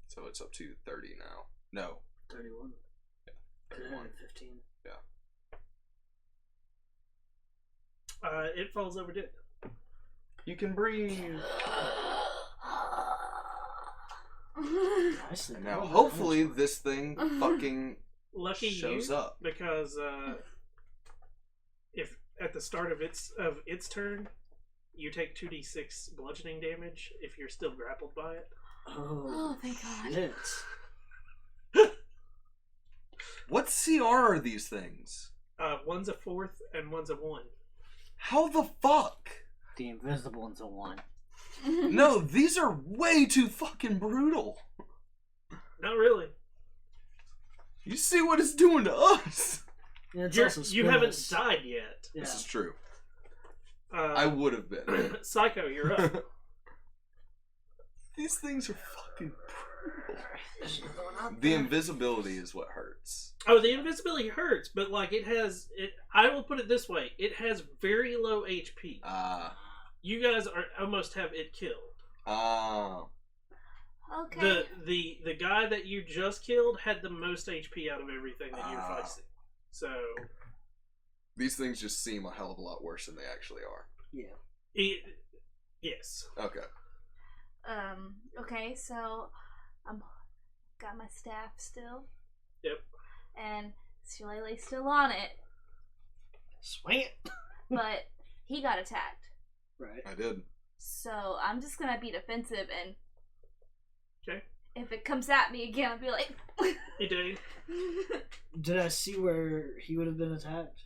So it's up to 30 now. No, 31. 31. 15. It falls over dead. You can breathe. Nicely And now done. hopefully this thing fucking Lucky shows you, up. because if at the start of its turn, you take 2d6 bludgeoning damage if you're still grappled by it. Oh, thank God. Shit. What CR are these things? One's a 4th and one's a 1. How the fuck? The invisible one's a 1. No, these are way too fucking brutal. Not really. You see what it's doing to us? Yeah, it's You're, also you haven't spineless. died yet. Yeah. This is true. I Uh, would have been. Psycho, you're up. These things are fucking brutal. The invisibility is what hurts. Oh, the invisibility hurts, but like it has it. I will put it this way: it has very low HP. You guys are almost have it killed. Okay. The guy that you just killed had the most HP out of everything that you're facing. So These things just seem a hell of a lot worse than they actually are. yes. Okay. Okay, so I'm got my staff still. Yep. And Shillelagh's still on it, Swing it. but he got attacked. Right. I did. So I'm just gonna be defensive, and Okay. if it comes at me again, I'll be like, Hey, Dave. Did I see where he would have been attacked?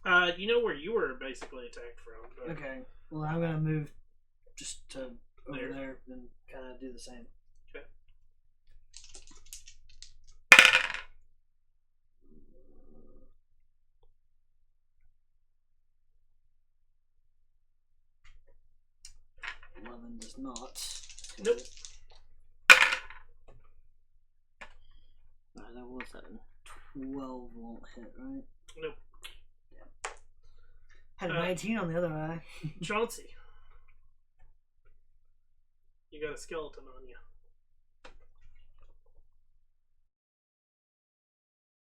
You know where you were basically attacked from. But Okay. Well, I'm gonna move just to over There. there and kind of do the same. Okay. Does not. Nope. That was that. 12 won't hit, right? Nope. Had a Uh, 19 on the other eye. Chauncey, you got a skeleton on you.